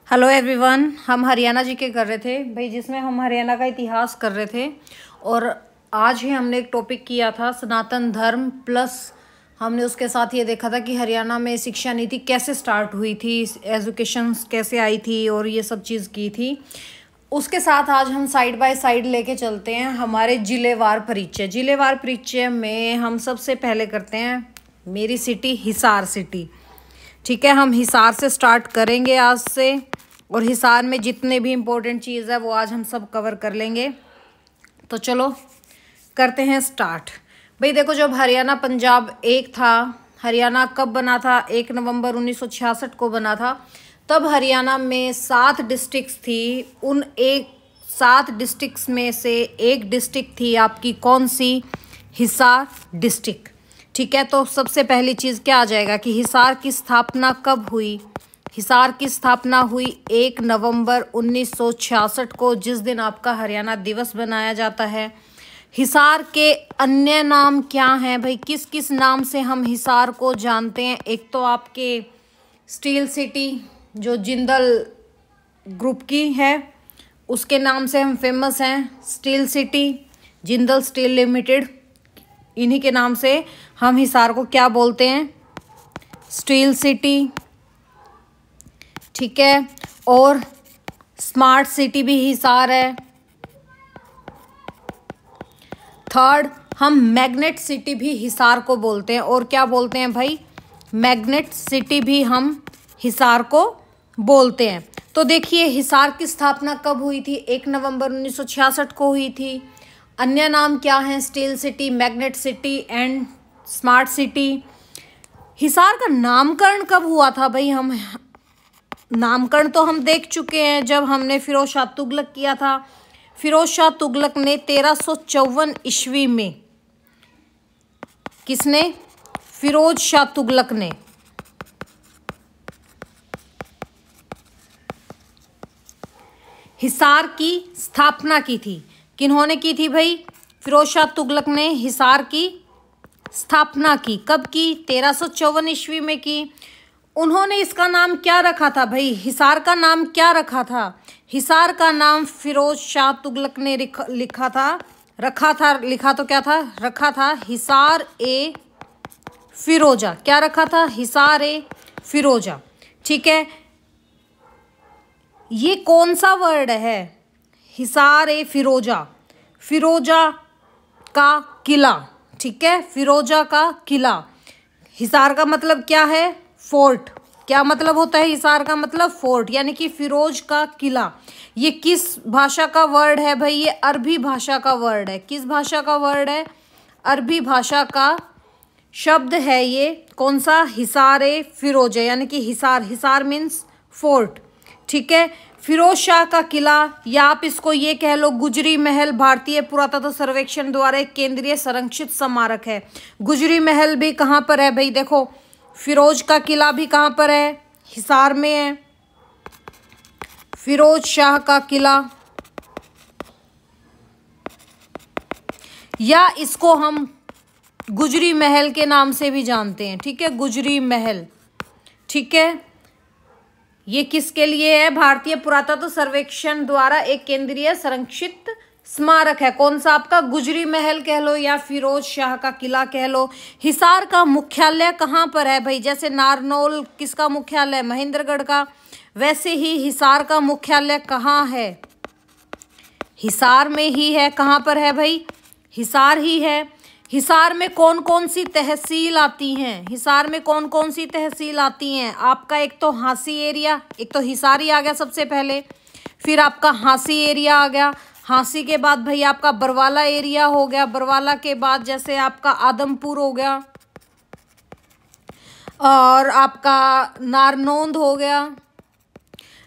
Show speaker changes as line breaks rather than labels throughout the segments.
Hello everyone. हम हरियाणा जी के कर रहे थे भाई, जिसमें हम हरियाणा का इतिहास कर रहे थे। और आज ही हमने एक टॉपिक किया था सनातन धर्म प्लस। हमने उसके साथ ये देखा था कि हरियाणा में शिक्षा नीति कैसे स्टार्ट हुई थी, एजुकेशन कैसे आई थी और ये सब चीज़ की थी। उसके साथ आज हम साइड बाय साइड लेके चलते हैं हमारे जिलेवार परिचय। जिलेवार परिचय में हम सबसे पहले करते हैं मेरी सिटी हिसार सिटी। ठीक है, हम हिसार से स्टार्ट करेंगे आज से, और हिसार में जितने भी इम्पोर्टेंट चीज़ है वो आज हम सब कवर कर लेंगे। तो चलो करते हैं स्टार्ट। भाई देखो, जब हरियाणा पंजाब एक था, हरियाणा कब बना था? 1 नवंबर 1966 को बना था। तब हरियाणा में 7 डिस्ट्रिक्ट्स थी। उन 7 डिस्ट्रिक्ट्स में से एक डिस्ट्रिक्ट थी आपकी कौन सी? हिसार डिस्ट्रिक्ट। ठीक है, तो सबसे पहली चीज़ क्या आ जाएगा कि हिसार की स्थापना कब हुई? हिसार की स्थापना हुई 1 नवंबर 1966 को, जिस दिन आपका हरियाणा दिवस बनाया जाता है। हिसार के अन्य नाम क्या हैं भाई? किस किस नाम से हम हिसार को जानते हैं? एक तो आपके स्टील सिटी जो जिंदल ग्रुप की है, उसके नाम से हम फेमस हैं। Steel city, Jindal steel limited, इन्हीं के नाम से हम हिसार को क्या बोलते हैं? Steel city. ठीक है, और स्मार्ट सिटी भी हिसार है। थर्ड, हम मैग्नेट सिटी भी हिसार को बोलते हैं। और क्या बोलते हैं भाई? मैग्नेट सिटी भी हम हिसार को बोलते हैं। तो देखिए, हिसार की स्थापना कब हुई थी? 1 नवंबर 1966 को हुई थी। अन्य नाम क्या हैं? Steel city, magnet city and smart city. Hisar का नामकरण कब हुआ था भाई? हम नामकरण तो हम देख चुके हैं जब हमने फिरोज शाह तुगलक किया था। फिरोज शाह तुगलक ने 1354 ईस्वी में, किसने? फिरोज शाह तुगलक ने हिसार की स्थापना की थी। किन्होंने की थी भाई? फिरोज शाह तुगलक ने हिसार की स्थापना की। कब की? 1354 ईस्वी में की। उन्होंने इसका नाम क्या रखा था भाई? हिसार का नाम क्या रखा था? हिसार का नाम फिरोज शाह तुगलक ने लिखा था, रखा था, लिखा तो क्या था? रखा था हिसार ए फिरोजा। क्या रखा था? हिसार ए फिरोजा। ठीक है, ये कौन सा वर्ड है? हिसार ए फिरोजा, फिरोजा का किला। ठीक है, फिरोजा का किला। हिसार का मतलब क्या है? फोर्ट। क्या मतलब होता है हिसार का? मतलब फोर्ट, यानी कि फिरोज का किला। ये किस भाषा का वर्ड है भाई? ये अरबी भाषा का वर्ड है। किस भाषा का वर्ड है? अरबी भाषा का शब्द है ये। कौन सा? हिसार ए फिरोजा, यानी कि हिसार। Hisar means fort. ठीक है, फिरोज शाह का किला, या आप इसको ये कह लो गुजरी महल, भारतीय पुरातत्व सर्वेक्षण द्वारा एक केंद्रीय संरक्षित स्मारक है। गुजरी महल भी कहाँ पर है भाई? देखो, फिरोज का किला भी कहाँ पर है? हिसार में है। फिरोज शाह का किला, या इसको हम गुजरी महल के नाम से भी जानते हैं। ठीक है, गुजरी महल। ठीक है, ये किसके लिए है? भारतीय पुरातत्व सर्वेक्षण द्वारा एक केंद्रीय संरक्षित स्मारक है। कौन सा आपका? गुजरी महल कह लो या फिरोज शाह का किला कह लो। हिसार का मुख्यालय कहाँ पर है भाई? जैसे नारनौल किसका मुख्यालय? महेंद्रगढ़ का। वैसे ही हिसार का मुख्यालय कहाँ है? हिसार में ही है। कहाँ पर है भाई? हिसार ही है। हिसार में कौन कौन सी तहसील आती हैं? हिसार में कौन कौन सी तहसील आती हैं? आपका एक तो हांसी एरिया, एक तो हिसार ही आ गया सबसे पहले, फिर आपका हांसी एरिया आ गया। हांसी के बाद भाई आपका बरवाला एरिया हो गया। बरवाला के बाद जैसे आपका आदमपुर हो गया, और आपका नारनौंद हो गया।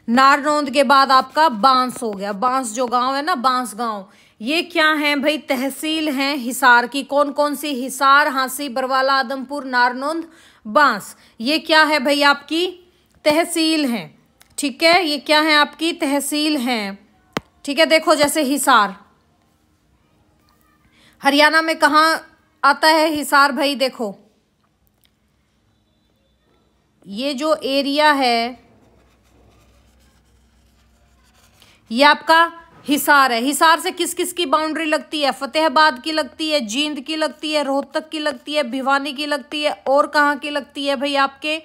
नारनौंद के बाद आपका बांस हो गया। बांस जो गांव है ना, बांस गांव। ये क्या है भाई? तहसील हैं हिसार की। कौन कौन सी? हिसार, हांसी, बरवाला, आदमपुर, नारनौंद, बांस। ये क्या है भाई? आपकी तहसील हैं। ठीक है, ये क्या है? आपकी तहसील हैं। ठीक है, देखो जैसे हिसार हरियाणा में कहाँ आता है? हिसार भाई देखो, ये जो एरिया है ये आपका हिसार है। हिसार से किस किस की बाउंड्री लगती है? फतेहाबाद की लगती है, जींद की लगती है, रोहतक की लगती है, भिवानी की लगती है, और कहाँ की लगती है भाई आपके?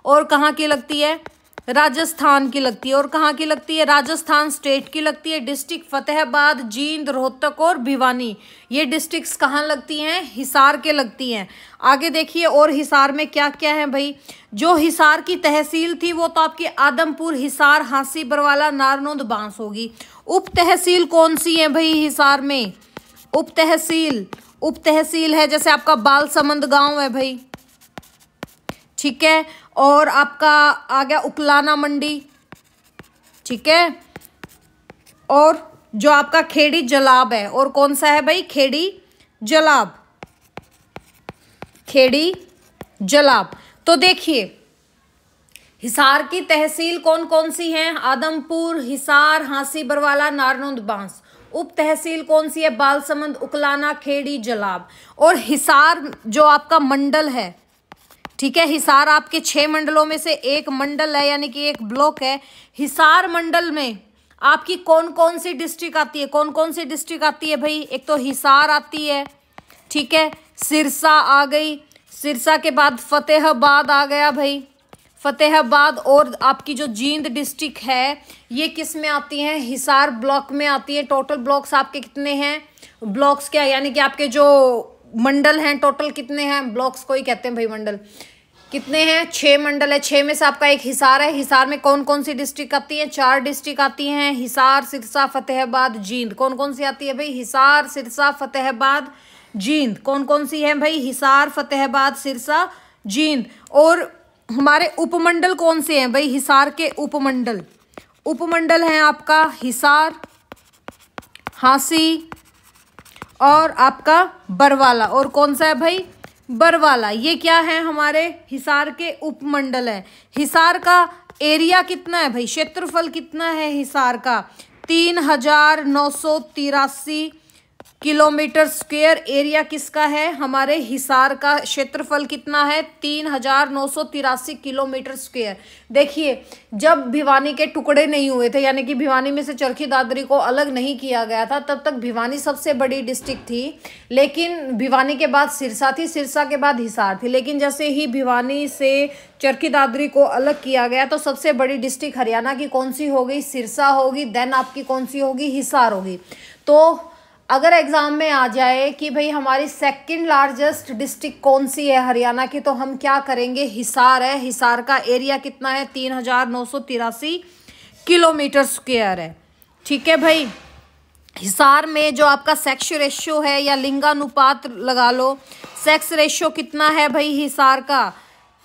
और कहाँ की लगती है? राजस्थान की लगती है। और कहाँ की लगती है? राजस्थान स्टेट की लगती है। डिस्ट्रिक्ट फतेहाबाद, जींद, रोहतक और भिवानी, ये डिस्ट्रिक्ट्स कहाँ लगती हैं? हिसार के लगती हैं। आगे देखिए और हिसार में क्या क्या है भाई। जो हिसार की तहसील थी वो तो आपकी आदमपुर, हिसार, हांसी, बरवाला, नारनौंद, बांस होगी। उप तहसील कौन सी है भाई हिसार में? उप तहसील है जैसे आपका बालसमंद गांव है भाई, ठीक है। और आपका आ गया उकलाना मंडी, ठीक है। और जो आपका खेड़ी जलाब है, और कौन सा है भाई? खेड़ी जलाब, खेड़ी जलाब। तो देखिए हिसार की तहसील कौन कौन सी हैं? आदमपुर, हिसार, हांसी, बरवाला, नारनौंद, बांस। उप तहसील कौन सी है? बालसमंद, उकलाना, खेड़ी, जलाब। और हिसार जो आपका मंडल है, ठीक है, हिसार आपके 6 मंडलों में से एक मंडल है, यानी कि एक ब्लॉक है। हिसार मंडल में आपकी कौन कौन सी डिस्ट्रिक्ट आती है? कौन कौन सी डिस्ट्रिक्ट आती है भाई? एक तो हिसार आती है, ठीक है, सिरसा आ गई, सिरसा के बाद फतेहाबाद आ गया भाई, फतेहाबाद। और आपकी जो जींद डिस्ट्रिक्ट है ये किस में आती है? हिसार ब्लॉक में आती है। टोटल ब्लॉक्स आपके कितने हैं? ब्लॉक्स क्या यानी कि आपके जो मंडल हैं टोटल कितने हैं? ब्लॉक्स को ही कहते हैं भाई मंडल। कितने हैं? 6 मंडल है। 6 में से आपका एक हिसार है। हिसार में कौन कौन सी डिस्ट्रिक्ट आती है? 4 डिस्ट्रिक्ट आती हैं, हिसार, सिरसा, फतेहाबाद, जींद। कौन कौन सी आती है भाई? हिसार, सिरसा, फतेहाबाद, जींद। कौन कौन सी है भाई? हिसार, फतेहाबाद, सिरसा, जींद। और हमारे उपमंडल कौन से हैं भाई? हिसार के उपमंडल हैं आपका हिसार, हांसी और आपका बरवाला। और कौन सा है भाई? बरवाला। ये क्या है? हमारे हिसार के उपमंडल है। हिसार का एरिया कितना है भाई? क्षेत्रफल कितना है हिसार का? 3983 किलोमीटर स्क्वायर एरिया किसका है? हमारे हिसार का क्षेत्रफल कितना है? 3983 किलोमीटर स्क्वायर। देखिए जब भिवानी के टुकड़े नहीं हुए थे, यानी कि भिवानी में से चरखी दादरी को अलग नहीं किया गया था, तब तक भिवानी सबसे बड़ी डिस्ट्रिक्ट थी। लेकिन भिवानी के बाद सिरसा थी, सिरसा के बाद हिसार थी। लेकिन जैसे ही भिवानी से चरखी दादरी को अलग किया गया तो सबसे बड़ी डिस्ट्रिक्ट हरियाणा की कौन सी हो गई? सिरसा होगी। देन आपकी कौन सी होगी? हिसार होगी। तो अगर एग्जाम में आ जाए कि भाई हमारी सेकंड लार्जेस्ट डिस्ट्रिक्ट कौन सी है हरियाणा की, तो हम क्या करेंगे? हिसार है। हिसार का एरिया कितना है? 3983 किलोमीटर स्क्वायर है, ठीक है भाई। हिसार में जो आपका सेक्स रेशियो है या लिंगानुपात लगा लो, सेक्स रेशियो कितना है भाई हिसार का?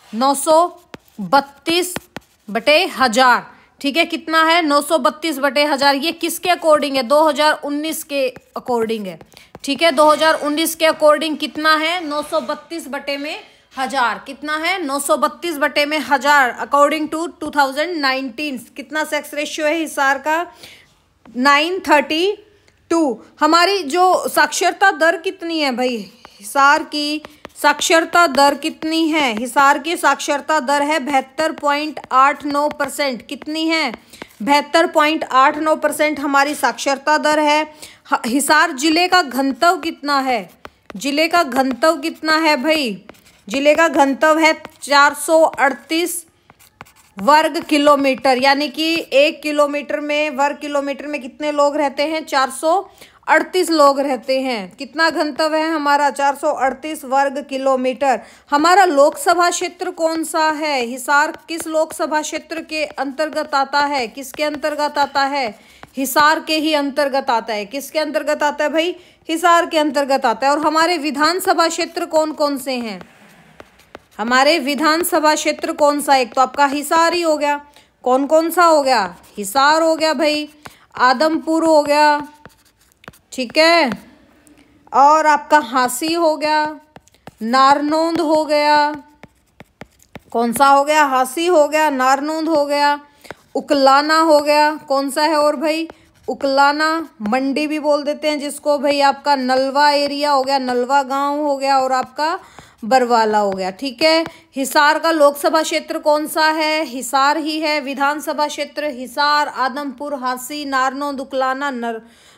932/1000, ठीक है। कितना है? 932/1000। ये किसके अकॉर्डिंग है? 2019 के अकॉर्डिंग है, ठीक है। 2019 के अकॉर्डिंग कितना है? 932/1000। कितना है? 932/1000 अकॉर्डिंग टू 2019। कितना सेक्स रेशियो है हिसार का? 932। हमारी जो साक्षरता दर कितनी है भाई? हिसार की साक्षरता दर कितनी है? हिसार की साक्षरता दर है 72.89%। कितनी है? 72.89% हमारी साक्षरता दर है। हिसार जिले का घनत्व कितना है? जिले का घनत्व कितना है भाई? जिले का घनत्व है 438 वर्ग किलोमीटर, यानी कि 1 किलोमीटर में, वर्ग किलोमीटर में कितने लोग रहते हैं? 438 लोग रहते हैं। कितना घनत्व है हमारा? 438 वर्ग किलोमीटर। हमारा लोकसभा क्षेत्र कौन सा है? हिसार किस लोकसभा क्षेत्र के अंतर्गत आता है? किसके अंतर्गत आता है? हिसार के ही अंतर्गत आता है। किसके अंतर्गत आता है भाई? हिसार के अंतर्गत आता है। और हमारे विधानसभा क्षेत्र कौन कौन से हैं? हमारे विधानसभा क्षेत्र कौन सा? एक तो आपका हिसार ही हो गया। कौन कौन सा हो गया? हिसार हो गया भाई, आदमपुर हो गया, ठीक है, और आपका हांसी हो गया, नारनौंद हो गया। कौन सा हो गया? हांसी हो गया, नारनौंद हो गया, उकलाना हो गया। कौन सा है और भाई? उकलाना। मंडी भी बोल देते हैं जिसको भाई, आपका नलवा एरिया हो गया, नलवा गांव हो गया, और आपका बरवाला हो गया। ठीक है, हिसार का लोकसभा क्षेत्र कौन सा है? हिसार ही है। विधानसभा क्षेत्र हिसार, आदमपुर, हांसी, नारनौ, दुकलाना,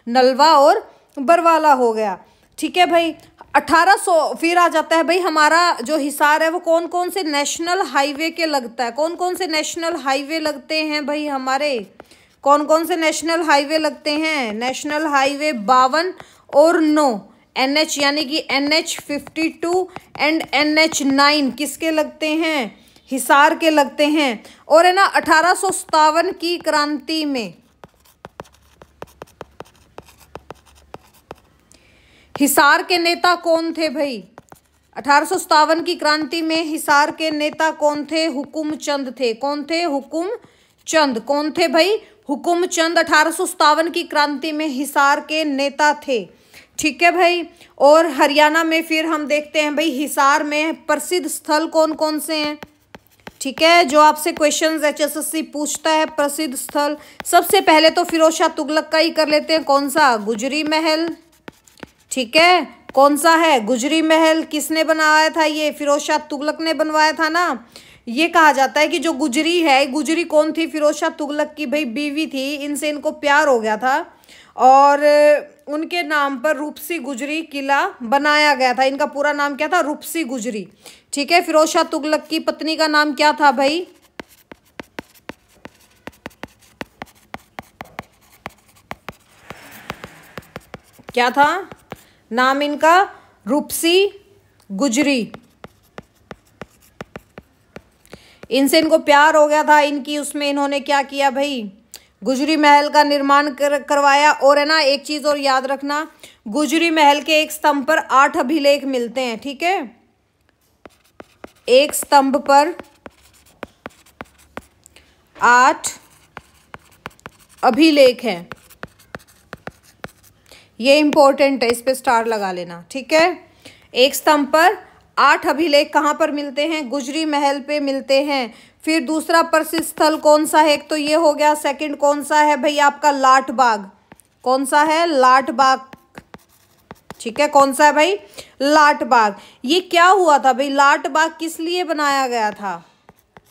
नलवा और बरवाला हो गया। ठीक है भाई, 1800 फिर आ जाता है भाई हमारा जो हिसार है वो कौन कौन से नेशनल हाईवे के लगता है? कौन कौन से नेशनल हाईवे लगते हैं भाई हमारे? कौन कौन से नेशनल हाईवे लगते हैं? नेशनल हाईवे 52 और 9, NH यानी कि NH52 एंड NH9 किसके लगते हैं? हिसार के लगते हैं। और है ना 1857 की क्रांति में हिसार के नेता कौन थे भाई? 1857 की क्रांति में हिसार के नेता कौन थे? हुकुमचंद थे। कौन थे? हुकुमचंद। कौन थे भाई? हुकुमचंद 1857 की क्रांति में हिसार के नेता थे। ठीक है भाई, और हरियाणा में फिर हम देखते हैं भाई हिसार में प्रसिद्ध स्थल कौन कौन से हैं? ठीक है, जो आपसे क्वेश्चंस HSSC पूछता है प्रसिद्ध स्थल, सबसे पहले तो फिरोज शाह तुगलक का ही कर लेते हैं। कौन सा? गुजरी महल। ठीक है, कौन सा है? गुजरी महल। किसने बनवाया था? ये फिरोज शाह तुगलक ने बनवाया था ना। ये कहा जाता है कि जो गुजरी है, गुजरी कौन थी? फिरोज शाह तुगलक की भाई बीवी थी, इनसे इनको प्यार हो गया था और उनके नाम पर रूपसी गुजरी किला बनाया गया था। इनका पूरा नाम क्या था? रूपसी गुजरी। ठीक है, फिरोज शाह तुगलक की पत्नी का नाम क्या था भाई? क्या था नाम इनका? रूपसी गुजरी। इनसे इनको प्यार हो गया था, इनकी उसमें इन्होंने क्या किया भाई? गुजरी महल का निर्माण करवाया। और है ना एक चीज और याद रखना, गुजरी महल के एक स्तंभ पर 8 अभिलेख मिलते हैं। ठीक है, एक स्तंभ पर 8 अभिलेख हैं। ये इंपॉर्टेंट है, इस पे स्टार लगा लेना। ठीक है, एक स्तंभ पर 8 अभिलेख कहाँ पर मिलते हैं? गुजरी महल पे मिलते हैं। फिर दूसरा प्रसिद्ध स्थल कौन सा है? एक तो ये हो गया। सेकंड कौन सा है भाई आपका? लाट बाग। कौन सा है? लाट बाग। ठीक है, कौन सा है भाई? लाट बाग। ये क्या हुआ था भाई? लाट बाग किस लिए बनाया गया था?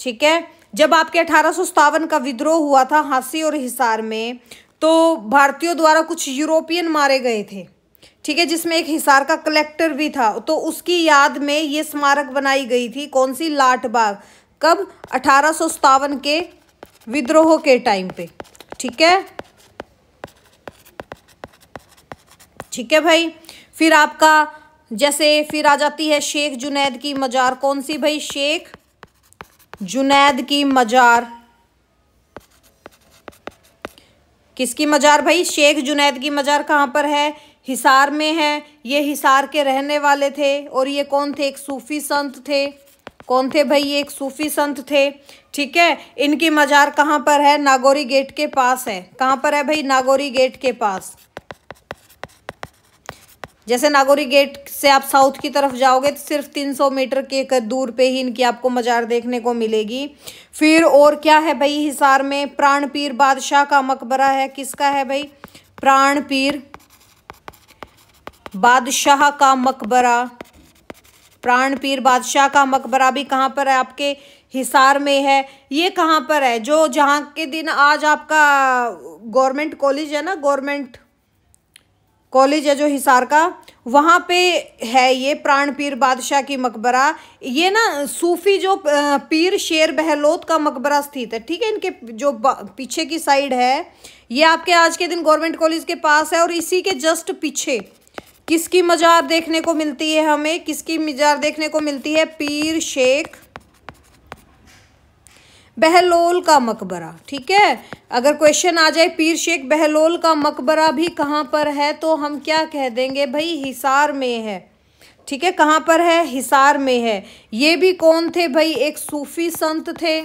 ठीक है, जब आपके 1857 का विद्रोह हुआ था हांसी और हिसार में, तो भारतीयों द्वारा कुछ यूरोपियन मारे गए थे। ठीक है, जिसमें एक हिसार का कलेक्टर भी था, तो उसकी याद में ये स्मारक बनाई गई थी। कौन सी? लाट बाग। कब? 1857 के विद्रोह के टाइम पे। ठीक है, ठीक है भाई। फिर आपका जैसे फिर आ जाती है शेख जुनैद की मजार। कौन सी भाई? शेख जुनैद की मजार। किसकी मजार भाई? शेख जुनैद की मजार कहाँ पर है? हिसार में है। ये हिसार के रहने वाले थे और ये कौन थे? एक सूफी संत थे। कौन थे भाई? ये एक सूफी संत थे। ठीक है, इनकी मजार कहाँ पर है? नागौरी गेट के पास है। कहाँ पर है भाई? नागौरी गेट के पास। जैसे नागौरी गेट से आप साउथ की तरफ जाओगे तो सिर्फ 300 मीटर के दूर पे ही इनकी आपको मजार देखने को मिलेगी। फिर और क्या है भाई हिसार में? प्राणपीर बादशाह का मकबरा है। किसका है भाई? प्राणपीर बादशाह का मकबरा। प्राणपीर बादशाह का मकबरा भी कहाँ पर है? आपके हिसार में है। ये कहाँ पर है? जो जहाँ के दिन आज आपका गवर्नमेंट कॉलेज है ना, गवर्नमेंट कॉलेज है जो हिसार का, वहाँ पे है ये प्राणपीर बादशाह की मकबरा। ये ना सूफी जो पीर शेर बहलोत का मकबरा स्थित है। ठीक है, इनके जो पीछे की साइड है ये आपके आज के दिन गवर्नमेंट कॉलेज के पास है। और इसी के जस्ट पीछे किसकी मजार देखने को मिलती है हमें? किसकी मजार देखने को मिलती है? पीर शेख बहलोल का मकबरा। ठीक है, अगर क्वेश्चन आ जाए पीर शेख बहलोल का मकबरा भी कहाँ पर है, तो हम क्या कह देंगे भाई? हिसार में है। ठीक है, कहाँ पर है? हिसार में है। ये भी कौन थे भाई? एक सूफी संत थे।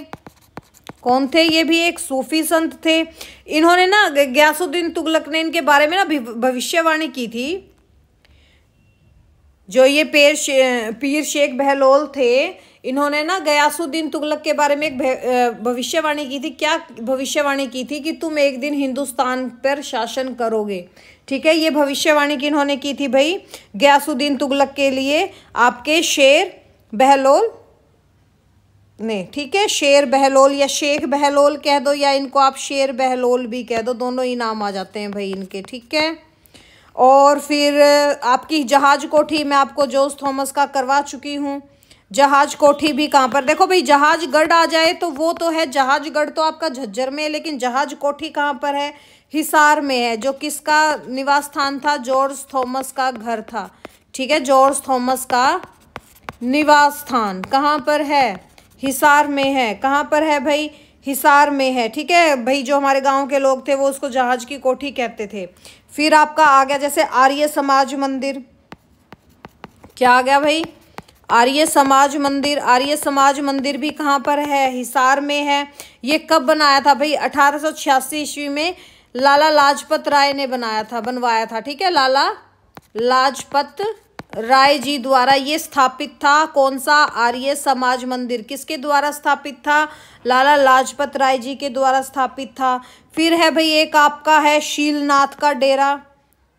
कौन थे? ये भी एक सूफी संत थे। इन्होंने ना गयासुद्दीन तुगलक ने इनके बारे में ना भविष्यवाणी की थी। जो ये पीर शेख बहलोल थे, इन्होंने ना गयासुद्दीन तुगलक के बारे में एक भविष्यवाणी की थी। क्या भविष्यवाणी की थी? कि तुम एक दिन हिंदुस्तान पर शासन करोगे। ठीक है, ये भविष्यवाणी की इन्होंने की थी भाई गयासुद्दीन तुगलक के लिए। आपके शेर बहलोल नहीं, ठीक है, शेर बहलोल या शेख बहलोल कह दो, या इनको आप शेर बहलोल भी कह दो, दोनों ही नाम आ जाते हैं भाई इनके, ठीक है। और फिर आपकी जहाज कोठी मैं आपको जॉर्ज थॉमस का करवा चुकी हूँ। जहाज कोठी भी कहाँ पर, देखो भाई जहाजगढ़ आ जाए तो वो तो है, जहाजगढ़ तो आपका झज्जर में है, लेकिन जहाज कोठी कहाँ पर है, हिसार में है, जो किसका निवास स्थान था, जॉर्ज थॉमस का घर था, ठीक है। जॉर्ज थॉमस का निवास स्थान कहाँ पर है, हिसार में है। कहाँ पर है भाई, हिसार में है, ठीक है भाई। जो हमारे गांव के लोग थे वो उसको जहाज की कोठी कहते थे। फिर आपका आ गया जैसे आर्य समाज मंदिर, क्या आ गया भाई, आर्य समाज मंदिर। आर्य समाज मंदिर भी कहाँ पर है, हिसार में है। ये कब बनाया था भाई, 1886 ईस्वी में लाला लाजपत राय ने बनवाया था, ठीक है। लाला लाजपत राय जी द्वारा ये स्थापित था। कौन सा, आर्य समाज मंदिर, किसके द्वारा स्थापित था, लाला लाजपत राय जी के द्वारा स्थापित था। फिर है भाई एक आपका है शीलनाथ का डेरा,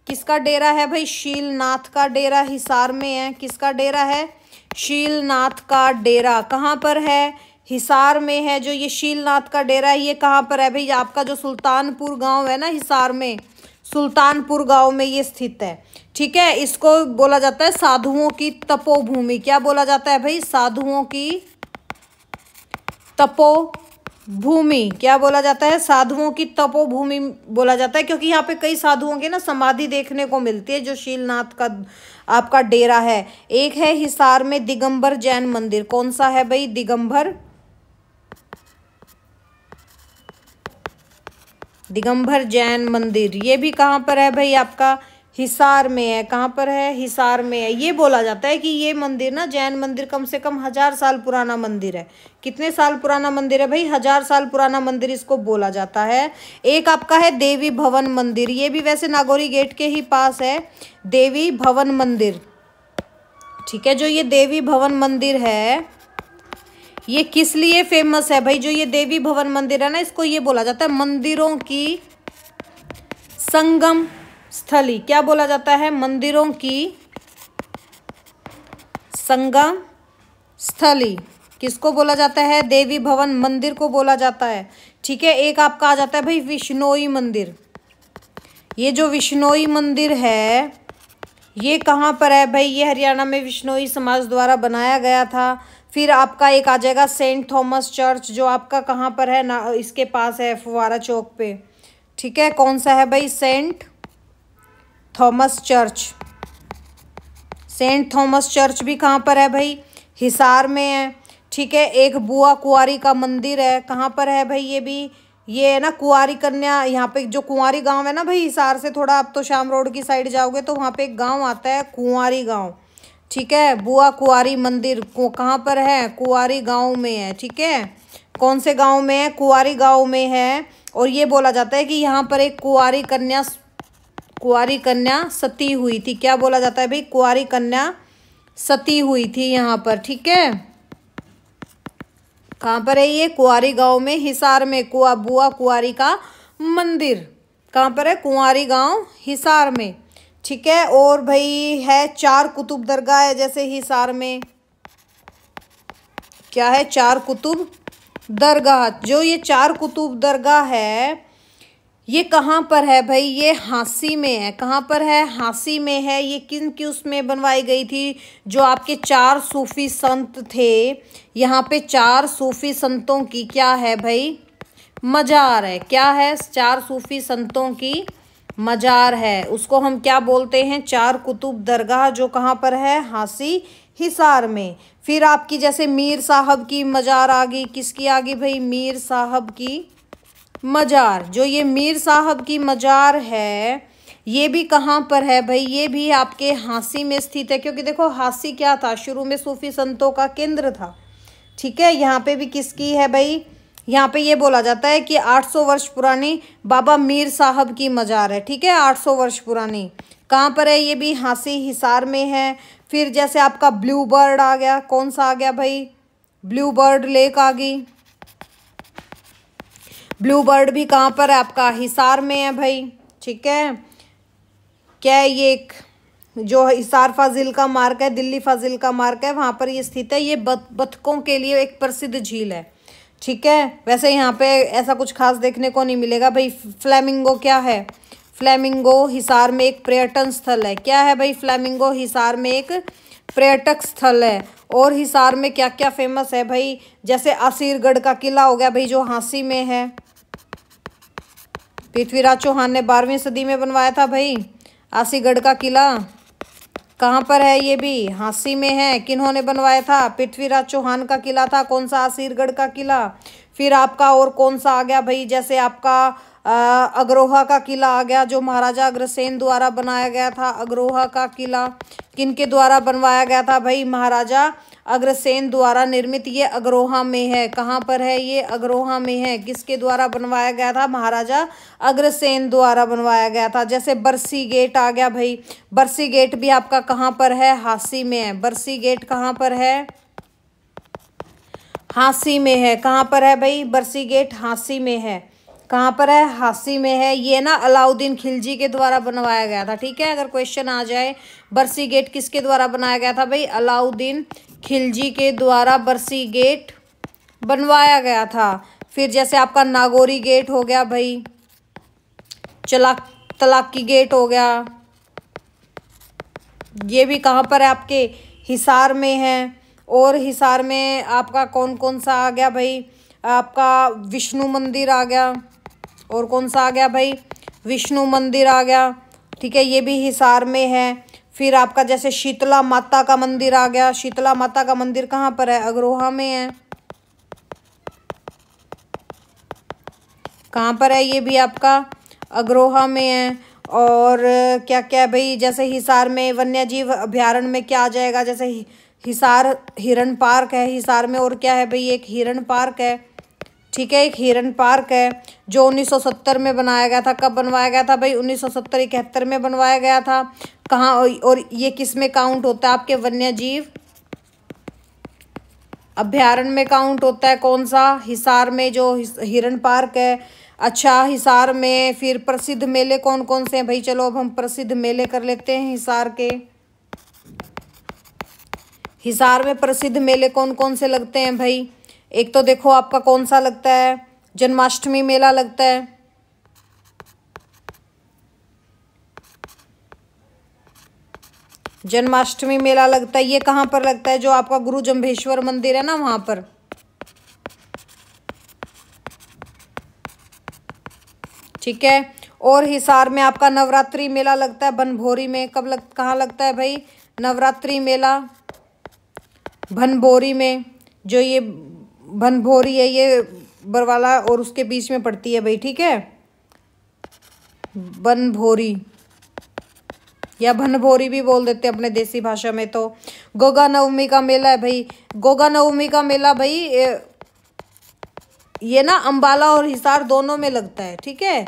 किसका डेरा है भाई, शीलनाथ का डेरा हिसार में है। किसका डेरा है, शीलनाथ का डेरा कहाँ पर है, हिसार में है। जो ये शीलनाथ का डेरा है ये कहाँ पर है भाई, आपका जो सुल्तानपुर गांव है ना हिसार में, सुल्तानपुर गांव में ये स्थित है, ठीक है। इसको बोला जाता है साधुओं की तपोभूमि। क्या बोला जाता है भाई, साधुओं की तपोभूमि। क्या बोला जाता है, साधुओं की तपोभूमि बोला जाता है, क्योंकि यहाँ पे कई साधुओं के ना समाधि देखने को मिलती है। जो शीलनाथ का आपका डेरा है। एक है हिसार में दिगंबर जैन मंदिर, कौन सा है भाई, दिगंबर जैन मंदिर। ये भी कहाँ पर है भाई, आपका हिसार में है। कहाँ पर है, हिसार में है। ये बोला जाता है कि ये मंदिर ना, जैन मंदिर कम से कम 1000 साल पुराना मंदिर है। कितने साल पुराना मंदिर है भाई, 1000 साल पुराना मंदिर इसको बोला जाता है। एक आपका है देवी भवन मंदिर, ये भी वैसे नागौरी गेट के ही पास है, देवी भवन मंदिर, ठीक है। जो ये देवी भवन मंदिर है ये किस लिए फेमस है भाई, जो ये देवी भवन मंदिर है ना, इसको ये बोला जाता है मंदिरों की संगम स्थली। क्या बोला जाता है, मंदिरों की संगम स्थली। किसको बोला जाता है, देवी भवन मंदिर को बोला जाता है, ठीक है। एक आपका आ जाता है भाई विश्नोई मंदिर। ये जो विश्नोई मंदिर है ये कहाँ पर है भाई, ये हरियाणा में विश्नोई समाज द्वारा बनाया गया था। फिर आपका एक आ जाएगा सेंट थॉमस चर्च, जो आपका कहाँ पर है ना, इसके पास है फुवारा चौक पे, ठीक है। कौन सा है भाई, Saint Thomas Church. Saint Thomas Church भी कहाँ पर है भाई, हिसार में है, ठीक है। एक बुआ कुंवारी का मंदिर है, कहाँ पर है भाई, ये भी, ये है ना कुंवारी कन्या। यहाँ पे जो कुंवारी गांव है ना भाई, हिसार से थोड़ा आप तो शाम रोड की साइड जाओगे तो वहाँ पे एक गांव आता है कुंवारी गांव, ठीक है। बुआ कुंवारी मंदिर कहाँ पर है, कुंवारी गांव में है, ठीक है। कौन से गांव में है, कुंवारी गांव में है। और ये बोला जाता है कि यहाँ पर एक कुंवारी कन्या सती हुई थी। क्या बोला जाता है भाई, कुंवारी कन्या सती हुई थी यहाँ पर, ठीक है। कहाँ पर है ये, कुंवारी गांव में, हिसार में। बुआ कुंवारी का मंदिर कहाँ पर है, कुंवारी गांव हिसार में, ठीक है। और भाई है चार कुतुब दरगाह है जैसे हिसार में, क्या है, चार कुतुब दरगाह। जो ये चार कुतुब दरगाह है ये कहाँ पर है भाई, ये हांसी में है। कहाँ पर है, हांसी में है। ये किन की उसमें बनवाई गई थी, जो आपके 4 सूफी संत थे। यहाँ पे 4 सूफी संतों की क्या है भाई, मजार है। क्या है, 4 सूफी संतों की मजार है। उसको हम क्या बोलते हैं, चार कुतुब दरगाह, जो कहाँ पर है, हांसी हिसार में। फिर आपकी जैसे मीर साहब की मजार आ गई, किसकी आ गई भाई, मीर साहब की मजार। जो ये मीर साहब की मजार है ये भी कहाँ पर है भाई, ये भी आपके हांसी में स्थित है, क्योंकि देखो हांसी क्या था, शुरू में सूफी संतों का केंद्र था, ठीक है। यहाँ पे भी किसकी है भाई, यहाँ पे ये बोला जाता है कि 800 वर्ष पुरानी बाबा मीर साहब की मजार है, ठीक है। 800 वर्ष पुरानी कहाँ पर है, ये भी हांसी हिसार में है। फिर जैसे आपका ब्लू बर्ड आ गया, कौन सा आ गया भाई, ब्लू बर्ड लेक आ गई। ब्लू बर्ड भी कहाँ पर है, आपका हिसार में है भाई, ठीक है। क्या है ये, एक जो हिसार फाजिल्का मार्ग है, दिल्ली फाजिल्का मार्ग है, वहाँ पर ये स्थित है। ये बतखों के लिए एक प्रसिद्ध झील है। ठीक है, वैसे यहाँ पे ऐसा कुछ खास देखने को नहीं मिलेगा भाई। फ्लेमिंगो क्या है? फ्लेमिंगो हिसार में एक पर्यटन स्थल है। क्या है भाई? फ्लेमिंगो हिसार में एक पर्यटक स्थल है। और हिसार में क्या क्या फेमस है भाई? जैसे असीरगढ़ का किला हो गया भाई, जो झांसी में है। पृथ्वीराज चौहान ने 12वीं सदी में बनवाया था भाई आसीगढ़ का किला। कहाँ पर है? ये भी झांसी में है। किन्होंने बनवाया था? पृथ्वीराज चौहान का किला था। कौन सा? असीरगढ़ का किला। फिर आपका और कौन सा आ गया भाई? जैसे आपका अग्रोहा का किला आ गया, जो महाराजा अग्रसेन द्वारा बनाया गया था। अग्रोहा का किला किनके द्वारा बनवाया गया था भाई? महाराजा अग्रसेन द्वारा निर्मित। ये अग्रोहा में है। कहाँ पर है? ये अग्रोहा में है। किसके द्वारा बनवाया गया था? महाराजा अग्रसेन द्वारा बनवाया गया था। जैसे बरसी गेट आ गया भाई। बरसी गेट भी आपका कहाँ पर है? झांसी में है। बरसी गेट कहाँ पर है? झांसी में है। कहाँ पर है भाई? बरसी गेट झांसी में है। कहाँ पर है? झांसी में है। ये ना अलाउद्दीन खिलजी के द्वारा बनवाया गया था। ठीक है, अगर क्वेश्चन आ जाए बरसी गेट किसके द्वारा बनाया गया था भाई? अलाउद्दीन खिलजी के द्वारा बरसी गेट बनवाया गया था। फिर जैसे आपका नागौरी गेट हो गया भाई, तलाकी गेट हो गया, ये भी कहाँ पर है? आपके हिसार में है। और हिसार में आपका कौन कौन सा आ गया भाई? आपका विष्णु मंदिर आ गया। और कौन सा आ गया भाई? विष्णु मंदिर आ गया। ठीक है, ये भी हिसार में है। फिर आपका जैसे शीतला माता का मंदिर आ गया। शीतला माता का मंदिर कहाँ पर है? अग्रोहा में है। कहाँ पर है? ये भी आपका अग्रोहा में है। और क्या क्या भाई? जैसे हिसार में वन्यजीव अभ्यारण्य में क्या आ जाएगा? जैसे हिसार हिरण पार्क है हिसार में। और क्या है भाई? एक हिरण पार्क है। ठीक है, एक हिरण पार्क है जो 1970 में बनाया गया था। कब बनवाया गया था भाई? 1970-71 में बनवाया गया था। कहाँ? और ये किस में काउंट होता है? आपके वन्यजीव अभ्यारण्य में काउंट होता है। कौन सा? हिसार में जो हिरण पार्क है। अच्छा, हिसार में फिर प्रसिद्ध मेले कौन कौन से हैं भाई? चलो अब हम प्रसिद्ध मेले कर लेते हैं हिसार के। हिसार में प्रसिद्ध मेले कौन कौन से लगते हैं भाई? एक तो देखो आपका कौन सा लगता है? जन्माष्टमी मेला लगता है। जन्माष्टमी मेला लगता है। ये कहाँ पर लगता है? जो आपका गुरु जम्भेश्वर मंदिर है ना, वहां पर। ठीक है, और हिसार में आपका नवरात्रि मेला लगता है बनभोरी में। कहाँ लगता है भाई नवरात्रि मेला? भनभोरी में। जो ये भनभोरी है ये बरवाला और उसके बीच में पड़ती है भाई। ठीक है, बनभोरी या भनभोरी भी बोल देते हैं अपने देसी भाषा में। तो गोगा नवमी का मेला है भाई। गोगा नवमी का मेला भाई ये ना अंबाला और हिसार दोनों में लगता है। ठीक है,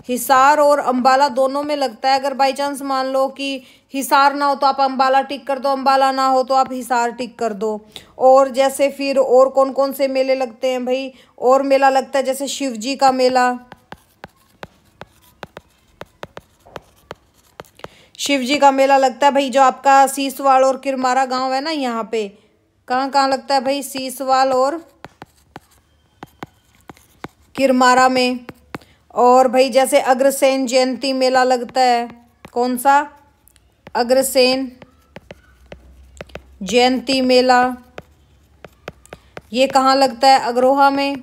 हिसार और अंबाला दोनों में लगता है। अगर बाई चांस मान लो कि हिसार ना हो तो आप अंबाला टिक कर दो, अंबाला ना हो तो आप हिसार टिक कर दो। और जैसे फिर और कौन कौन से मेले लगते हैं भाई? और मेला लगता है जैसे शिवजी का मेला। शिवजी का मेला लगता है भाई जो आपका सीसवाल और किरमारा गांव है ना, यहाँ पे। कहाँ कहाँ लगता है भाई? सीसवाल और किरमारा में। और भाई जैसे अग्रसेन जयंती मेला लगता है। कौन सा? अग्रसेन जयंती मेला। ये कहाँ लगता है? अग्रोहा में।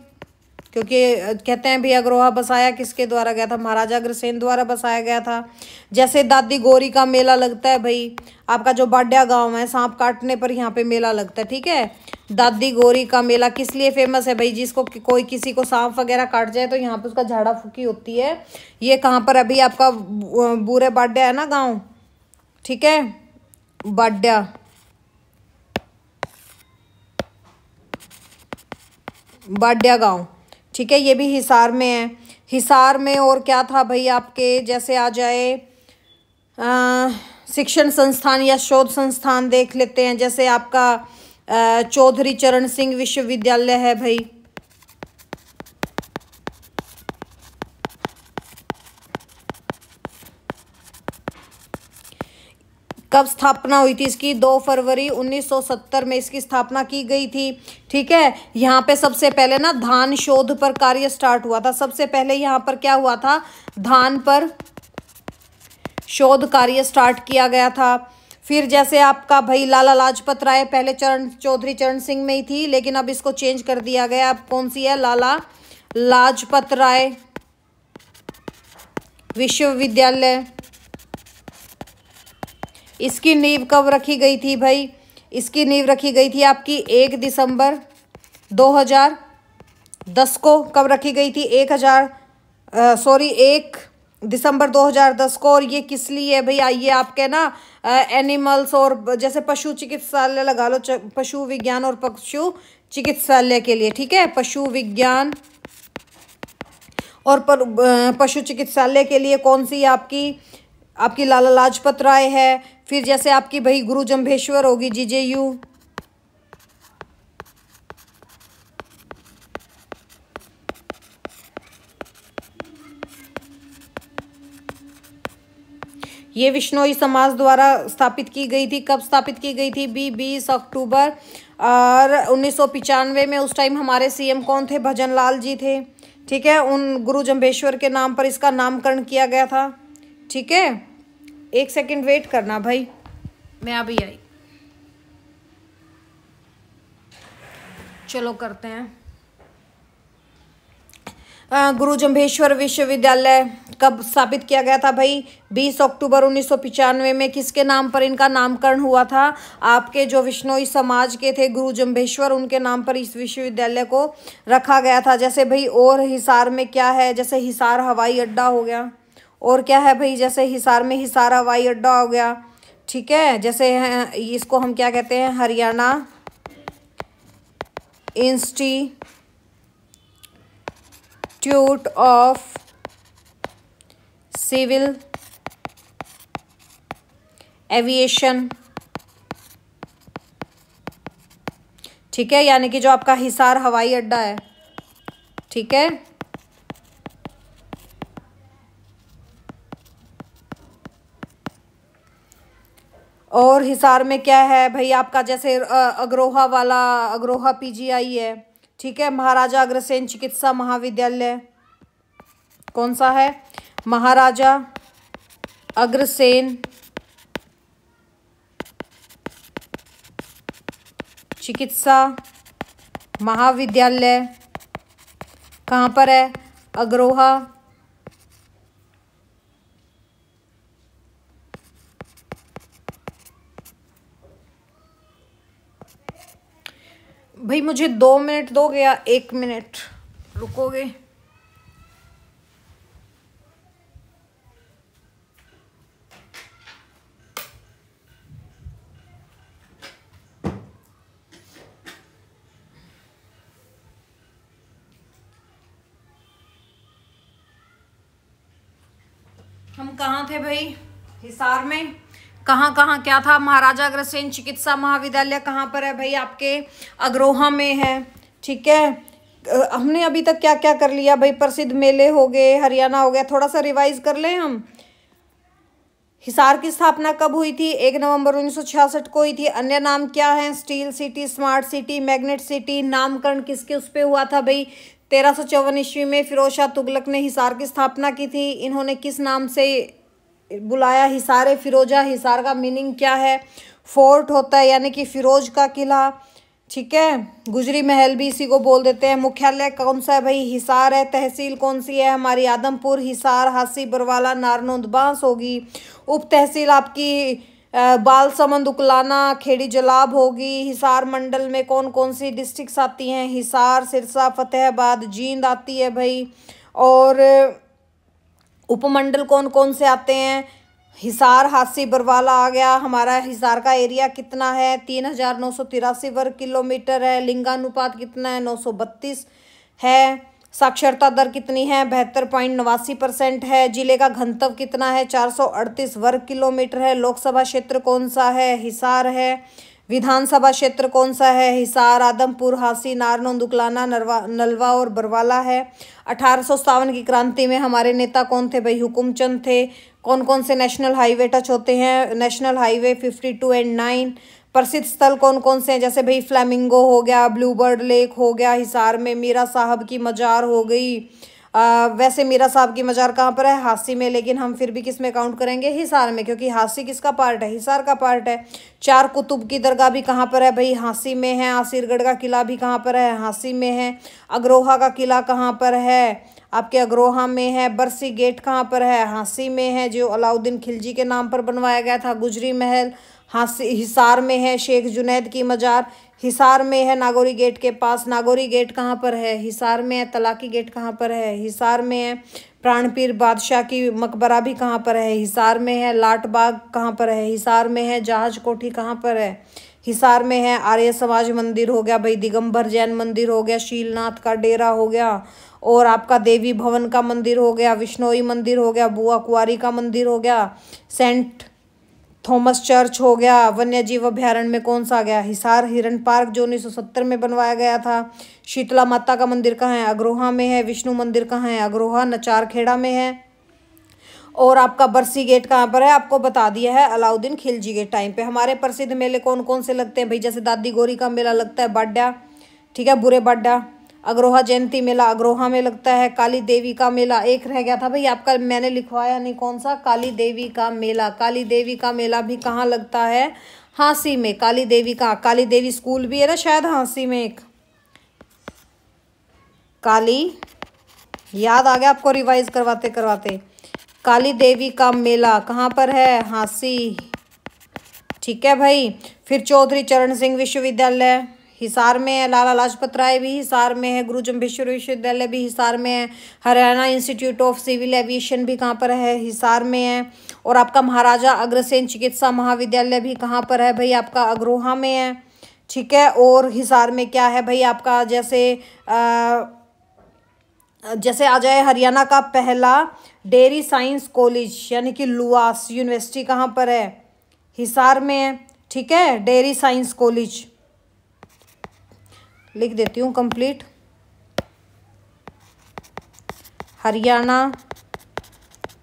क्योंकि कहते हैं भी अग्रोहा बसाया किसके द्वारा गया था? महाराजा अग्रसेन द्वारा बसाया गया था। जैसे दादी गौरी का मेला लगता है भाई आपका जो बाड्या गांव है, सांप काटने पर यहाँ पे मेला लगता है। ठीक है, दादी गौरी का मेला किस लिए फेमस है भाई? जिसको कोई किसी को सांप वगैरह काट जाए तो यहाँ पे उसका झाड़ा फूकी होती है। ये कहाँ पर? अभी आपका बूरे बाड्या है ना गाँव। ठीक है, बाड्या बाड्या गांव। ठीक है, ये भी हिसार में है। हिसार में और क्या था भाई आपके? जैसे आ जाए शिक्षण संस्थान या शोध संस्थान देख लेते हैं। जैसे आपका चौधरी चरण सिंह विश्वविद्यालय है भाई। कब स्थापना हुई थी इसकी? 2 फरवरी 1970 में इसकी स्थापना की गई थी। ठीक है, यहाँ पे सबसे पहले ना धान शोध पर कार्य स्टार्ट हुआ था। सबसे पहले यहाँ पर क्या हुआ था? धान पर शोध कार्य स्टार्ट किया गया था। फिर जैसे आपका भाई लाला लाजपत राय, पहले चौधरी चरण सिंह में ही थी, लेकिन अब इसको चेंज कर दिया गया। अब कौन सी है? लाला लाजपत राय विश्वविद्यालय। इसकी नींव कब रखी गई थी भाई? इसकी नींव रखी गई थी आपकी 1 दिसंबर 2010 को। कब रखी गई थी? 1 दिसंबर 2010 को। और ये किस लिए है भाई? आइए आपके ना एनिमल्स और जैसे पशु चिकित्सालय लगा लो, पशु विज्ञान और पशु चिकित्सालय के लिए। ठीक है, पशु विज्ञान और पशु चिकित्सालय के लिए कौन सी आपकी लाला लाजपत राय है। फिर जैसे आपकी भाई गुरु जम्भेश्वर होगी, जीजेयू। ये विश्नोई समाज द्वारा स्थापित की गई थी। कब स्थापित की गई थी? 20 अक्टूबर और 1995 में। उस टाइम हमारे सीएम कौन थे? भजन लाल जी थे। ठीक है, उन गुरु जम्भेश्वर के नाम पर इसका नामकरण किया गया था। ठीक है, 1 सेकंड वेट करना भाई, मैं अभी आई। चलो करते हैं। गुरु जम्भेश्वर विश्वविद्यालय कब स्थापित किया गया था भाई? 20 अक्टूबर 1995 में। किसके नाम पर इनका नामकरण हुआ था? आपके जो विश्नोई समाज के थे गुरु जम्भेश्वर, उनके नाम पर इस विश्वविद्यालय को रखा गया था। जैसे भाई और हिसार में क्या है? जैसे हिसार हवाई अड्डा हो गया। और क्या है भाई? जैसे हिसार में हिसार हवाई अड्डा हो गया। ठीक है, जैसे इसको हम क्या कहते हैं? Haryana Institute of Civil Aviation. ठीक है, यानी कि जो आपका हिसार हवाई अड्डा है। ठीक है, और हिसार में क्या है भाई आपका? जैसे अग्रोहा पीजीआई है। ठीक है, महाराजा अग्रसेन चिकित्सा महाविद्यालय। कौन सा है? महाराजा अग्रसेन चिकित्सा महाविद्यालय कहाँ पर है? अग्रोहा। भाई मुझे 2 मिनट दोगे या 1 मिनट रुकोगे? हम कहाँ थे भाई? हिसार में। कहाँ कहाँ क्या था? महाराजा अग्रसेन चिकित्सा महाविद्यालय कहाँ पर है भाई? आपके अग्रोहा में है। ठीक है, हमने अभी तक क्या क्या कर लिया भाई? प्रसिद्ध मेले हो गए, हरियाणा हो गया। थोड़ा सा रिवाइज कर लें हम। हिसार की स्थापना कब हुई थी? 1 नवंबर 1966 को हुई थी। अन्य नाम क्या है? Steel city, smart city, magnet city. नामकरण किसके उस पे हुआ था भाई? 1354 ईस्वी में फिरोज शाह तुगलक ने हिसार की स्थापना की थी। इन्होंने किस नाम से बुलाया? हिसार फिरोजा। हिसार का मीनिंग क्या है? फोर्ट होता है, यानी कि फिरोज का किला। ठीक है, गुजरी महल भी इसी को बोल देते हैं। मुख्यालय कौन सा है भाई? हिसार है। तहसील कौन सी है हमारी? आदमपुर, हिसार, हासी, बरवाला, नारनौंद, बांस होगी। उप तहसील आपकी बालसमंद, उकलाना, खेड़ी, जलाब होगी। हिसार मंडल में कौन कौन सी डिस्ट्रिक्ट्स आती हैं? हिसार, सिरसा, फतेहाबाद, जींद आती है भाई। और उपमंडल कौन कौन से आते हैं? हिसार, हासी, बरवाला आ गया। हमारा हिसार का एरिया कितना है? 3983 वर्ग किलोमीटर है। लिंगानुपात कितना है? 932 है। साक्षरता दर कितनी है? 72.89% है। जिले का घनत्व कितना है? 438 वर्ग किलोमीटर है। लोकसभा क्षेत्र कौन सा है? हिसार है। विधानसभा क्षेत्र कौन सा है? हिसार, आदमपुर, हांसी, नारनौल, दुकलाना, नलवा और बरवाला है। 1857 की क्रांति में हमारे नेता कौन थे भाई? हुकुमचंद थे। कौन कौन से नेशनल हाईवे टच होते हैं? National highway 52 and 9। प्रसिद्ध स्थल कौन कौन से हैं? जैसे भाई फ्लैमिंगो हो गया, ब्लू बर्ड लेक हो गया हिसार में, मीरा साहब की मजार हो गई। वैसे मीरा साहब की मजार कहाँ पर है? हांसी में, लेकिन हम फिर भी किस में काउंट करेंगे? हिसार में, क्योंकि हांसी किसका पार्ट है? हिसार का पार्ट है। चार कुतुब की दरगाह भी कहाँ पर है भाई? हांसी में है। आसिरगढ़ का किला भी कहाँ पर है? हांसी में है। अग्रोहा का किला कहाँ पर है? आपके अग्रोहा में है। बरसी गेट कहाँ पर है? हांसी में है, जो अलाउद्दीन खिलजी के नाम पर बनवाया गया था। गुजरी महल हांसी हिसार में है। शेख जुनैद की मजार हिसार में है, नागौरी गेट के पास। नागौरी गेट कहाँ पर है? हिसार में है। तलाकी गेट कहाँ पर है? हिसार में है। प्राणपीर बादशाह की मकबरा भी कहाँ पर है? हिसार में है। लाट बाग कहाँ पर है? हिसार में है। जहाज कोठी कहाँ पर है? हिसार में है। आर्य समाज मंदिर हो गया भाई, दिगंबर जैन मंदिर हो गया, शीलनाथ का डेरा हो गया, और आपका देवी भवन का मंदिर हो गया, विष्णोई मंदिर हो गया, बुआ कुआरी का मंदिर हो गया, सेंट थॉमस चर्च हो गया। वन्य जीव अभ्यारण्य में कौन सा आ गया? हिसार हिरन पार्क, जो 1970 में बनवाया गया था। शीतला माता का मंदिर कहाँ है? अग्रोहा में है। विष्णु मंदिर कहाँ है? अग्रोहा नचारखेड़ा में है। और आपका बरसी गेट कहाँ पर है? आपको बता दिया है, अलाउद्दीन खिलजी के टाइम पे। हमारे प्रसिद्ध मेले कौन कौन से लगते हैं भाई? जैसे दादी गौरी का मेला लगता है बाड्या, ठीक है, बुरे बाड्या। अग्रोहा जयंती मेला अग्रोहा में लगता है। काली देवी का मेला एक रह गया था भाई आपका, मैंने लिखवाया नहीं, कौन सा? काली देवी का मेला। काली देवी का मेला भी कहाँ लगता है? हांसी में। काली देवी का, काली देवी स्कूल भी है ना शायद हांसी में एक। काली, याद आ गया आपको रिवाइज करवाते करवाते। काली देवी का मेला कहाँ पर है? हांसी, ठीक है भाई। फिर चौधरी चरण सिंह विश्वविद्यालय हिसार में है। लाला लाजपत राय भी हिसार में है। गुरु जम्भेश्वर विश्वविद्यालय भी हिसार में है। Haryana Institute of Civil Aviation भी कहाँ पर है? हिसार में है। और आपका महाराजा अग्रसेन चिकित्सा महाविद्यालय भी कहाँ पर है भाई? आपका अग्रोहा में है, ठीक है। और हिसार में क्या है भाई आपका? जैसे आ जाए हरियाणा का पहला डेयरी साइंस कॉलेज यानी कि लुआस यूनिवर्सिटी कहाँ पर है? हिसार में है, ठीक है। डेयरी साइंस कॉलेज लिख देती हूँ कंप्लीट। हरियाणा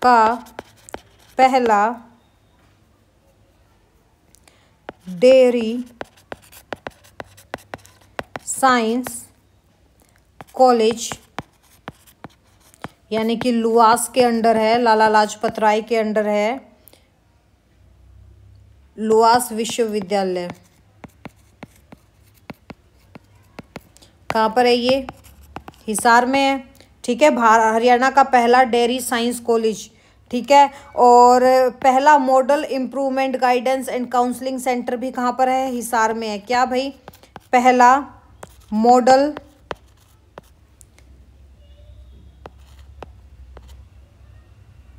का पहला डेयरी साइंस कॉलेज यानी कि लुआस के अंडर है, लाला लाजपत राय के अंडर है, लुआस विश्वविद्यालय। कहाँ पर है ये? हिसार में है, ठीक है। हरियाणा का पहला डेयरी साइंस कॉलेज, ठीक है। और पहला model improvement guidance and counselling centre भी कहाँ पर है? हिसार में है। क्या भाई? पहला मॉडल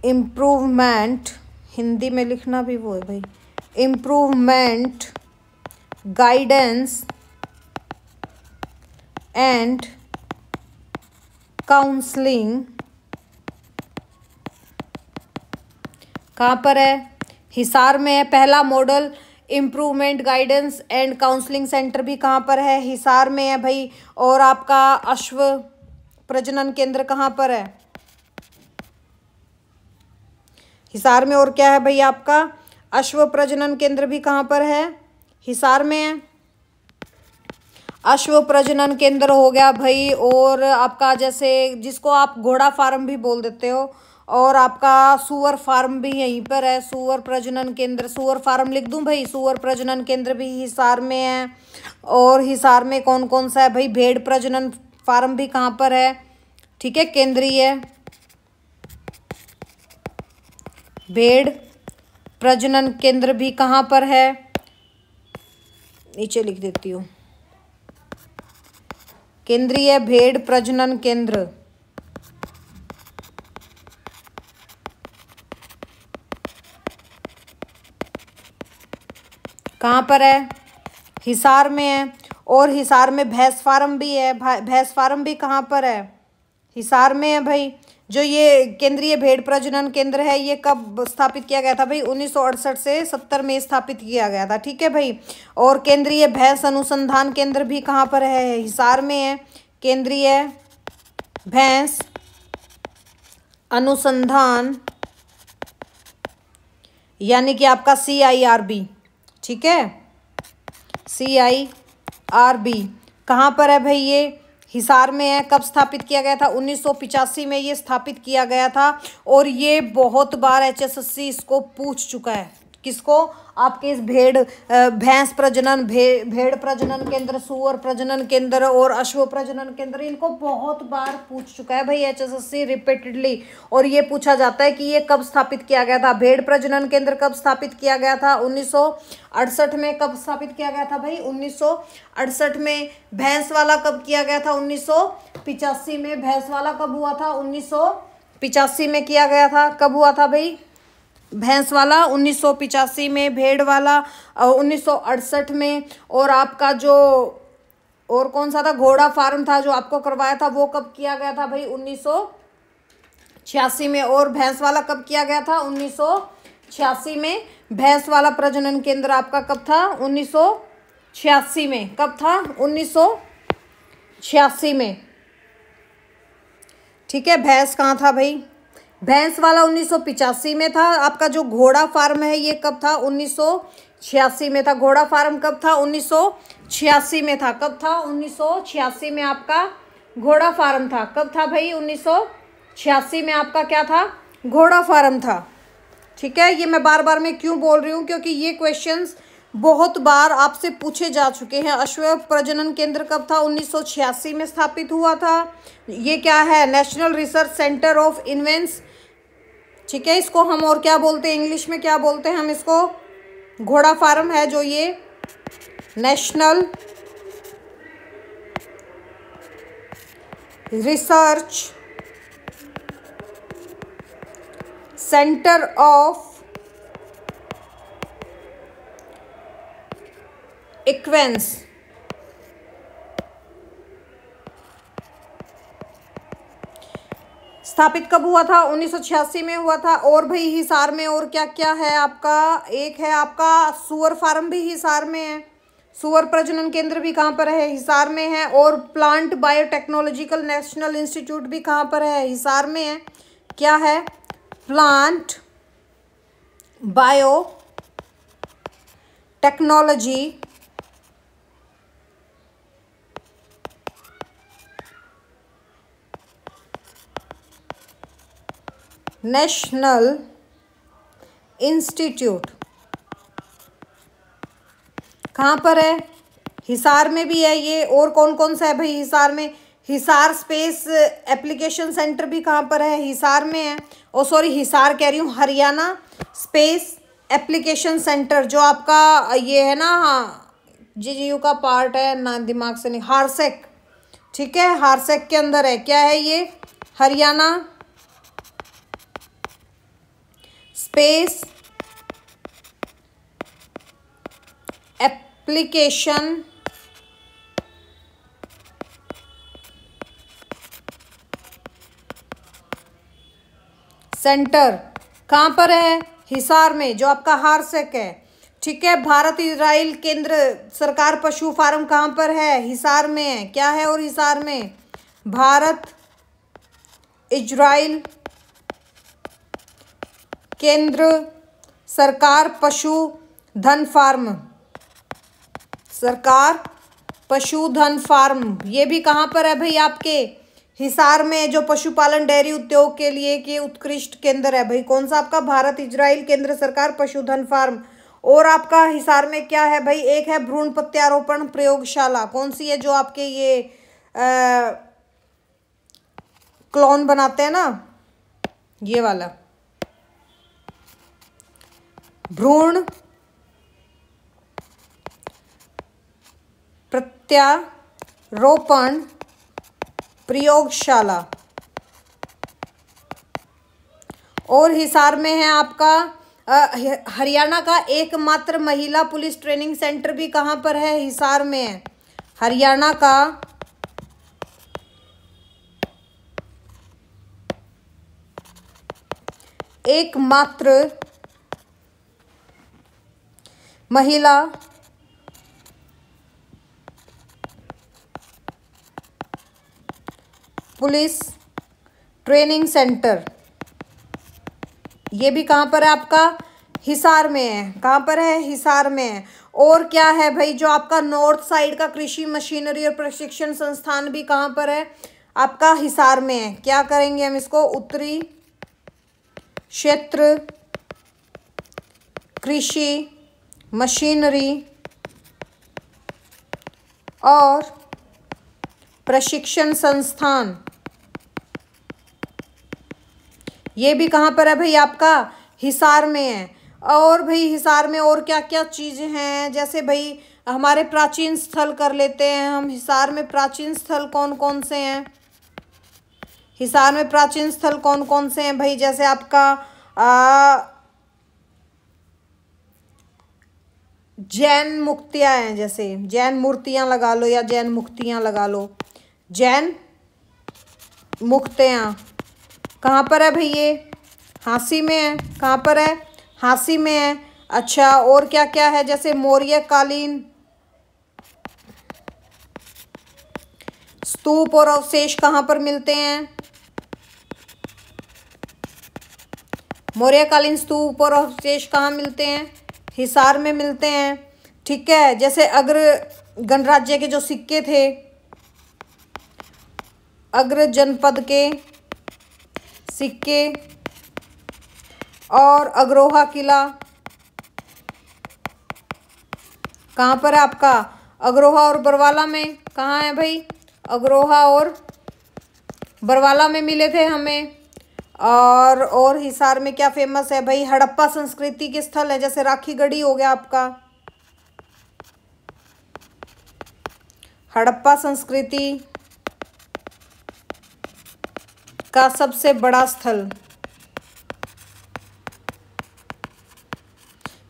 इम्प्रूवमेंट, हिंदी में लिखना भी वो है भाई, इम्प्रूवमेंट गाइडेंस एंड काउंसलिंग कहाँ पर है? हिसार में है। पहला model improvement guidance and counselling centre भी कहाँ पर है? हिसार में है भाई। और आपका अश्व प्रजनन केंद्र कहाँ पर है? हिसार में। और क्या है भाई आपका? अश्व प्रजनन केंद्र भी कहाँ पर है? हिसार में है। अश्व प्रजनन केंद्र हो गया भाई। और आपका जैसे जिसको आप घोड़ा फार्म भी बोल देते हो, और आपका सुअर फार्म भी यहीं पर है। सुअर प्रजनन केंद्र, सुअर फार्म लिख दूं भाई? सुअर प्रजनन केंद्र भी हिसार में है। और हिसार में कौन कौन सा है भाई? भेड़ प्रजनन फार्म भी कहाँ पर है? ठीक है, केंद्रीय भेड़ प्रजनन केंद्र भी कहाँ पर है? नीचे लिख देती हूँ, केंद्रीय भेड़ प्रजनन केंद्र कहाँ पर है? हिसार में है। और हिसार में भैंस फार्म भी है। भैंस फार्म भी कहाँ पर है? हिसार में है भाई। जो ये केंद्रीय भेड़ प्रजनन केंद्र है ये कब स्थापित किया गया था भाई? 1968 से 70 में स्थापित किया गया था। ठीक है भाई। और केंद्रीय भैंस अनुसंधान केंद्र भी कहाँ पर है? हिसार में है। केंद्रीय भैंस अनुसंधान यानी कि आपका CIRB। ठीक है, CIRB कहाँ पर है भाई? ये हिसार में है। कब स्थापित किया गया था? 1985 में ये स्थापित किया गया था। और ये बहुत बार HSSC इसको पूछ चुका है। किसको? आपके इस भैंस प्रजनन, भेड़ प्रजनन केंद्र, सुअर प्रजनन केंद्र और अश्व प्रजनन केंद्र, इनको बहुत बार पूछ चुका है भाई HSSC रिपीटेडली। और ये पूछा जाता है कि ये कब स्थापित किया गया था? भेड़ प्रजनन केंद्र कब स्थापित किया गया था? 1968 में। कब स्थापित किया गया था भाई? 1968 में। भैंस वाला कब किया गया था? 1985 में। भैंस वाला कब हुआ था? 1985 में किया गया था। कब हुआ था भाई भैंस वाला? 1985 में। भेड़ वाला 1968 में। और आपका जो और कौन सा था? घोड़ा फार्म था जो आपको करवाया था, वो कब किया गया था भाई? 1986 में। और भैंस वाला कब किया गया था? 1986 में। भैंस वाला प्रजनन केंद्र आपका कब था? 1986 में। कब था? 1986 में। ठीक है, भैंस कहाँ था भाई? भैंस वाला 1985 में था। आपका जो घोड़ा फार्म है ये कब था? 1986 में था। घोड़ा फार्म कब था? 1986 में था। कब था? 1986 में आपका घोड़ा फार्म था। कब था भाई? 1986 में आपका क्या था? घोड़ा फार्म था। ठीक है, ये मैं बार बार मैं क्यों बोल रही हूँ? क्योंकि ये क्वेश्चंस बहुत बार आपसे पूछे जा चुके हैं। अश्व प्रजनन केंद्र कब था? 1986 में स्थापित हुआ था। ये क्या है? नेशनल रिसर्च सेंटर ऑफ इन्वेंस। ठीक है, इसको हम और क्या बोलते हैं? इंग्लिश में क्या बोलते हैं हम इसको? घोड़ा फार्म है जो ये नेशनल रिसर्च सेंटर ऑफ इक्वेंस। स्थापित कब हुआ था? 1986 में हुआ था। और भाई हिसार में और क्या क्या है आपका? एक है आपका सुअर फार्म भी हिसार में है। सुअर प्रजनन केंद्र भी कहाँ पर है? हिसार में है। और प्लांट बायोटेक्नोलॉजिकल नेशनल इंस्टीट्यूट भी कहाँ पर है? हिसार में है। क्या है? Plant bio technology national institute कहाँ पर है? हिसार में भी है ये। और कौन कौन सा है भाई हिसार में? हिसार स्पेस एप्लीकेशन सेंटर भी कहाँ पर है? हिसार में है। ओ सॉरी, हिसार कह रही हूँ, हरियाणा स्पेस एप्लीकेशन सेंटर जो आपका ये है ना, हाँ GGU का पार्ट है ना, दिमाग से नहीं, हारसेक। ठीक है, हारसेक के अंदर है। क्या है ये? हरियाणा स्पेस एप्लीकेशन सेंटर कहाँ पर है? हिसार में, जो आपका हारसेक है। ठीक है, भारत इजराइल केंद्र सरकार पशु फार्म कहाँ पर है? हिसार में है। क्या है? और हिसार में भारत इजराइल केंद्र सरकार पशुधन फार्म, सरकार पशुधन फार्म, ये भी कहाँ पर है भाई? आपके हिसार में, जो पशुपालन डेयरी उद्योग के लिए के उत्कृष्ट केंद्र है भाई। कौन सा आपका? भारत इजराइल केंद्र सरकार पशुधन फार्म। और आपका हिसार में क्या है भाई? एक है भ्रूण प्रत्यारोपण प्रयोगशाला। कौन सी है? जो आपके ये क्लोन बनाते हैं ना, ये वाला भ्रूण प्रत्यारोपण प्रयोगशाला। और हिसार में है आपका हरियाणा का एकमात्र महिला पुलिस ट्रेनिंग सेंटर भी कहाँ पर है? हिसार में है। हरियाणा का एकमात्र महिला पुलिस ट्रेनिंग सेंटर, ये भी कहाँ पर है आपका? हिसार में है। कहाँ पर है? हिसार में है। और क्या है भाई, जो आपका नॉर्थ साइड का कृषि मशीनरी और प्रशिक्षण संस्थान भी कहाँ पर है? आपका हिसार में है। क्या करेंगे हम इसको? उत्तरी क्षेत्र कृषि मशीनरी और प्रशिक्षण संस्थान, ये भी कहाँ पर है भाई? आपका हिसार में है। और भाई हिसार में और क्या क्या चीज़ें हैं? जैसे भाई हमारे प्राचीन स्थल कर लेते हैं हम। हिसार में प्राचीन स्थल कौन कौन से हैं? हिसार में प्राचीन स्थल कौन कौन से हैं भाई? जैसे आपका जैन मुक्तियाँ हैं, जैसे जैन मूर्तियाँ लगा लो या जैन मुक्तियाँ लगा लो। जैन मुक्तियाँ कहाँ पर है भाई? ये हांसी में है। कहाँ पर है? हांसी में है। अच्छा, और क्या क्या है? जैसे मौर्य कालीन स्तूप और अवशेष कहाँ पर मिलते हैं? मौर्यकालीन स्तूप और अवशेष कहाँ मिलते हैं? हिसार में मिलते हैं। ठीक है, जैसे अग्र गणराज्य के जो सिक्के थे, अग्र जनपद के सिक्के और अग्रोहा किला कहाँ पर है आपका? अग्रोहा और बरवाला में। कहाँ है भाई? अग्रोहा और बरवाला में मिले थे हमें। और हिसार में क्या फेमस है भाई? हड़प्पा संस्कृति के स्थल है, जैसे राखीगढ़ी हो गया आपका। हड़प्पा संस्कृति का सबसे बड़ा स्थल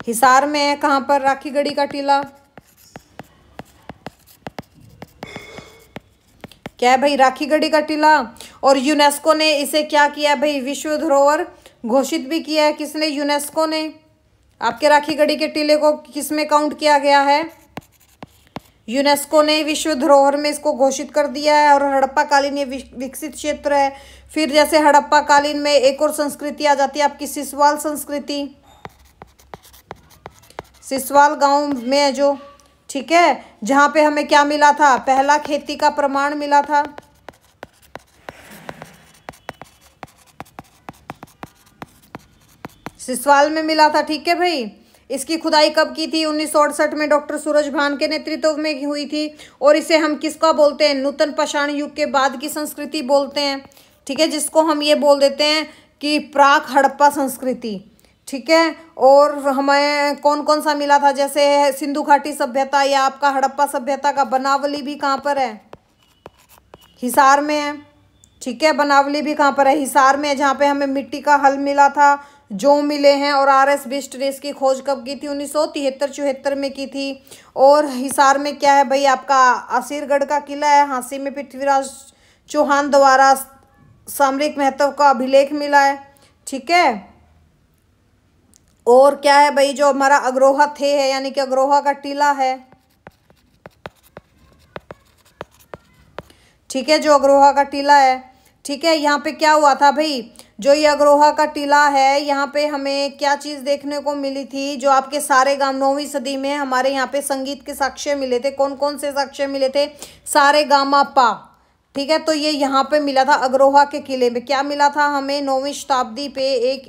हिसार में है। कहाँ पर? राखीगढ़ी का टीला। क्या है भाई? राखीगढ़ी का टीला। और यूनेस्को ने इसे क्या किया है भाई? विश्व धरोहर घोषित भी किया है। किसने? यूनेस्को ने। आपके राखीगढ़ी के टीले को किस में काउंट किया गया है? यूनेस्को ने विश्व धरोहर में इसको घोषित कर दिया है। और हड़प्पा कालीन ये विकसित क्षेत्र है। फिर जैसे हड़प्पा कालीन में एक और संस्कृति आ जाती है आपकी, सिसवाल संस्कृति। सिसवाल गांव में है जो, ठीक है, जहाँ पे हमें क्या मिला था? पहला खेती का प्रमाण मिला था। सिसवाल में मिला था। ठीक है भाई। इसकी खुदाई कब की थी? 1968 में डॉक्टर सूरज भान के नेतृत्व में हुई थी। और इसे हम किसका बोलते हैं? नूतन पाषाण युग के बाद की संस्कृति बोलते हैं। ठीक है, जिसको हम ये बोल देते हैं कि प्राक हड़प्पा संस्कृति। ठीक है, और हमें कौन कौन सा मिला था? जैसे सिंधु घाटी सभ्यता या आपका हड़प्पा सभ्यता का बनावली भी कहाँ पर है? हिसार में है। ठीक है, बनावली भी कहाँ पर है? हिसार में है, जहाँ पे हमें मिट्टी का हल मिला था, जो मिले हैं। और RS बिस्ट रेस की खोज कब की थी? 1973-74 में की थी। और हिसार में क्या है भाई? आपका असीरगढ़ का किला है। हांसी में पृथ्वीराज चौहान द्वारा सामरिक महत्व का अभिलेख मिला है। ठीक है, और क्या है भाई? जो हमारा अग्रोहा थे है, यानी कि अग्रोहा का टीला है। ठीक है, जो अग्रोहा का टीला है। ठीक है, यहाँ पे क्या हुआ था भाई? जो ये अग्रोहा का टीला है, यहाँ पे हमें क्या चीज़ देखने को मिली थी? जो आपके सारे गांव 9वीं सदी में हमारे यहाँ पे संगीत के साक्ष्य मिले थे। कौन कौन से साक्ष्य मिले थे? सारे गामा पा। ठीक है, तो ये यहाँ पे मिला था अग्रोहा के किले में। क्या मिला था हमें? 9वीं शताब्दी पे एक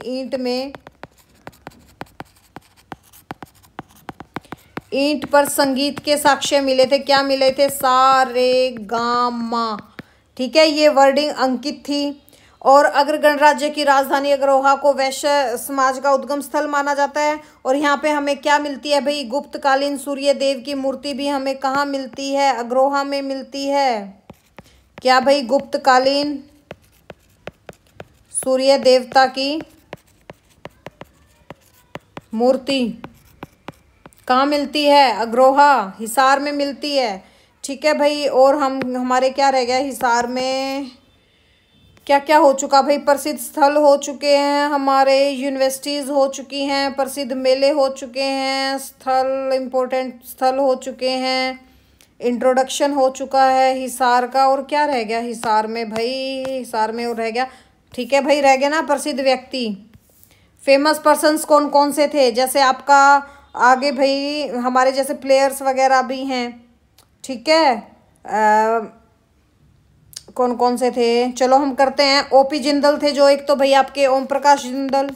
ईंट पर संगीत के साक्ष्य मिले थे। क्या मिले थे? सारे गामा। ठीक है, ये वर्डिंग अंकित थी। और अग्र गणराज्य की राजधानी अग्रोहा को वैश्य समाज का उद्गम स्थल माना जाता है। और यहाँ पे हमें क्या मिलती है भाई? गुप्तकालीन सूर्य देव की मूर्ति भी हमें कहाँ मिलती है? अग्रोहा में मिलती है। क्या भाई? गुप्तकालीन सूर्य देवता की मूर्ति कहाँ मिलती है? अग्रोहा, हिसार में मिलती है। ठीक है भाई, और हमारे क्या रह गया हिसार में? क्या क्या हो चुका भाई, प्रसिद्ध स्थल हो चुके हैं हमारे, यूनिवर्सिटीज़ हो चुकी हैं, प्रसिद्ध मेले हो चुके हैं, स्थल इम्पोर्टेंट स्थल हो चुके हैं, इंट्रोडक्शन हो चुका है हिसार का। और क्या रह गया हिसार में भाई, हिसार में और रह गया, ठीक है भाई, रह गया ना प्रसिद्ध व्यक्ति, फेमस पर्सन्स कौन कौन से थे, जैसे आपका आगे भाई हमारे जैसे प्लेयर्स वगैरह भी हैं, ठीक है। कौन कौन से थे, चलो हम करते हैं। ओपी जिंदल थे जो एक, तो भाई आपके ओम प्रकाश जिंदल,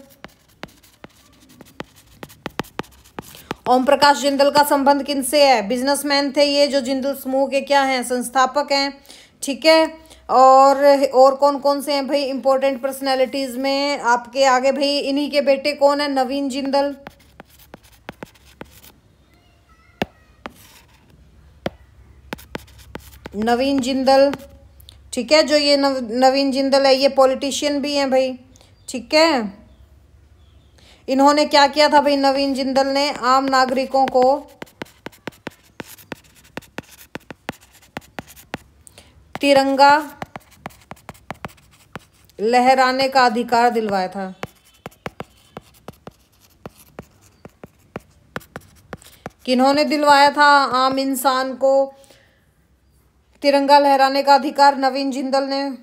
ओम प्रकाश जिंदल का संबंध किनसे है, बिजनेसमैन थे ये, जो जिंदल समूह के क्या हैं, संस्थापक हैं, ठीक है। और कौन कौन से हैं भाई इंपॉर्टेंट पर्सनैलिटीज में आपके आगे भाई, इन्हीं के बेटे कौन है, नवीन जिंदल, नवीन जिंदल, ठीक है। जो ये नवीन जिंदल है ये पॉलिटिशियन भी हैं भाई, ठीक है। इन्होंने क्या किया था भाई, नवीन जिंदल ने आम नागरिकों को तिरंगा लहराने का अधिकार दिलवाया था। किन्होंने दिलवाया था आम इंसान को तिरंगा लहराने का अधिकार, नवीन जिंदल ने।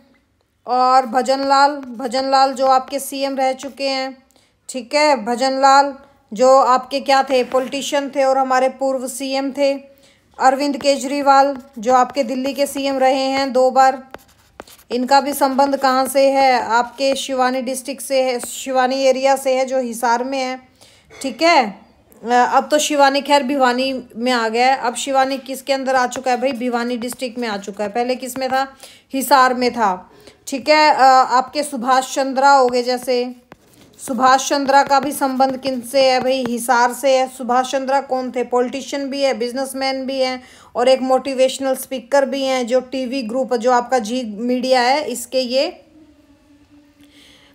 और भजनलाल जो आपके सीएम रह चुके हैं, ठीक है, भजनलाल जो आपके क्या थे, पॉलिटिशियन थे और हमारे पूर्व सीएम थे। अरविंद केजरीवाल जो आपके दिल्ली के सीएम रहे हैं 2 बार, इनका भी संबंध कहाँ से है, आपके शिवानी डिस्ट्रिक्ट से है, शिवानी एरिया से है जो हिसार में है, ठीक है। अब तो शिवानी खैर भिवानी में आ गया है, अब शिवानी किसके अंदर आ चुका है भाई, भिवानी डिस्ट्रिक्ट में आ चुका है, पहले किस में था, हिसार में था, ठीक है। आपके सुभाष चंद्रा हो गए, जैसे सुभाष चंद्रा का भी संबंध किन से है भाई, हिसार से है। सुभाष चंद्रा कौन थे, पॉलिटिशियन भी है, बिजनेसमैन भी हैं और एक मोटिवेशनल स्पीकर भी हैं, जो टीवी ग्रुप जो आपका जी मीडिया है इसके ये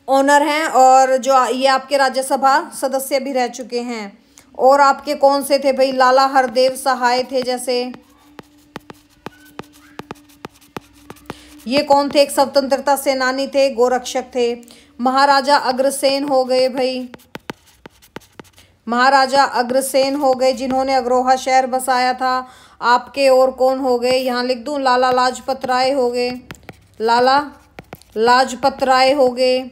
ओनर हैं, और जो ये आपके राज्यसभा सदस्य भी रह चुके हैं। और आपके कौन से थे भाई, लाला हरदेव सहाय थे, जैसे ये कौन थे, एक स्वतंत्रता सेनानी थे, गोरक्षक थे। महाराजा अग्रसेन हो गए भाई, महाराजा अग्रसेन हो गए जिन्होंने अग्रोहा शहर बसाया था आपके। और कौन हो गए, यहाँ लिख दूँ, लाला लाजपत राय हो गए, लाला लाजपत राय हो गए,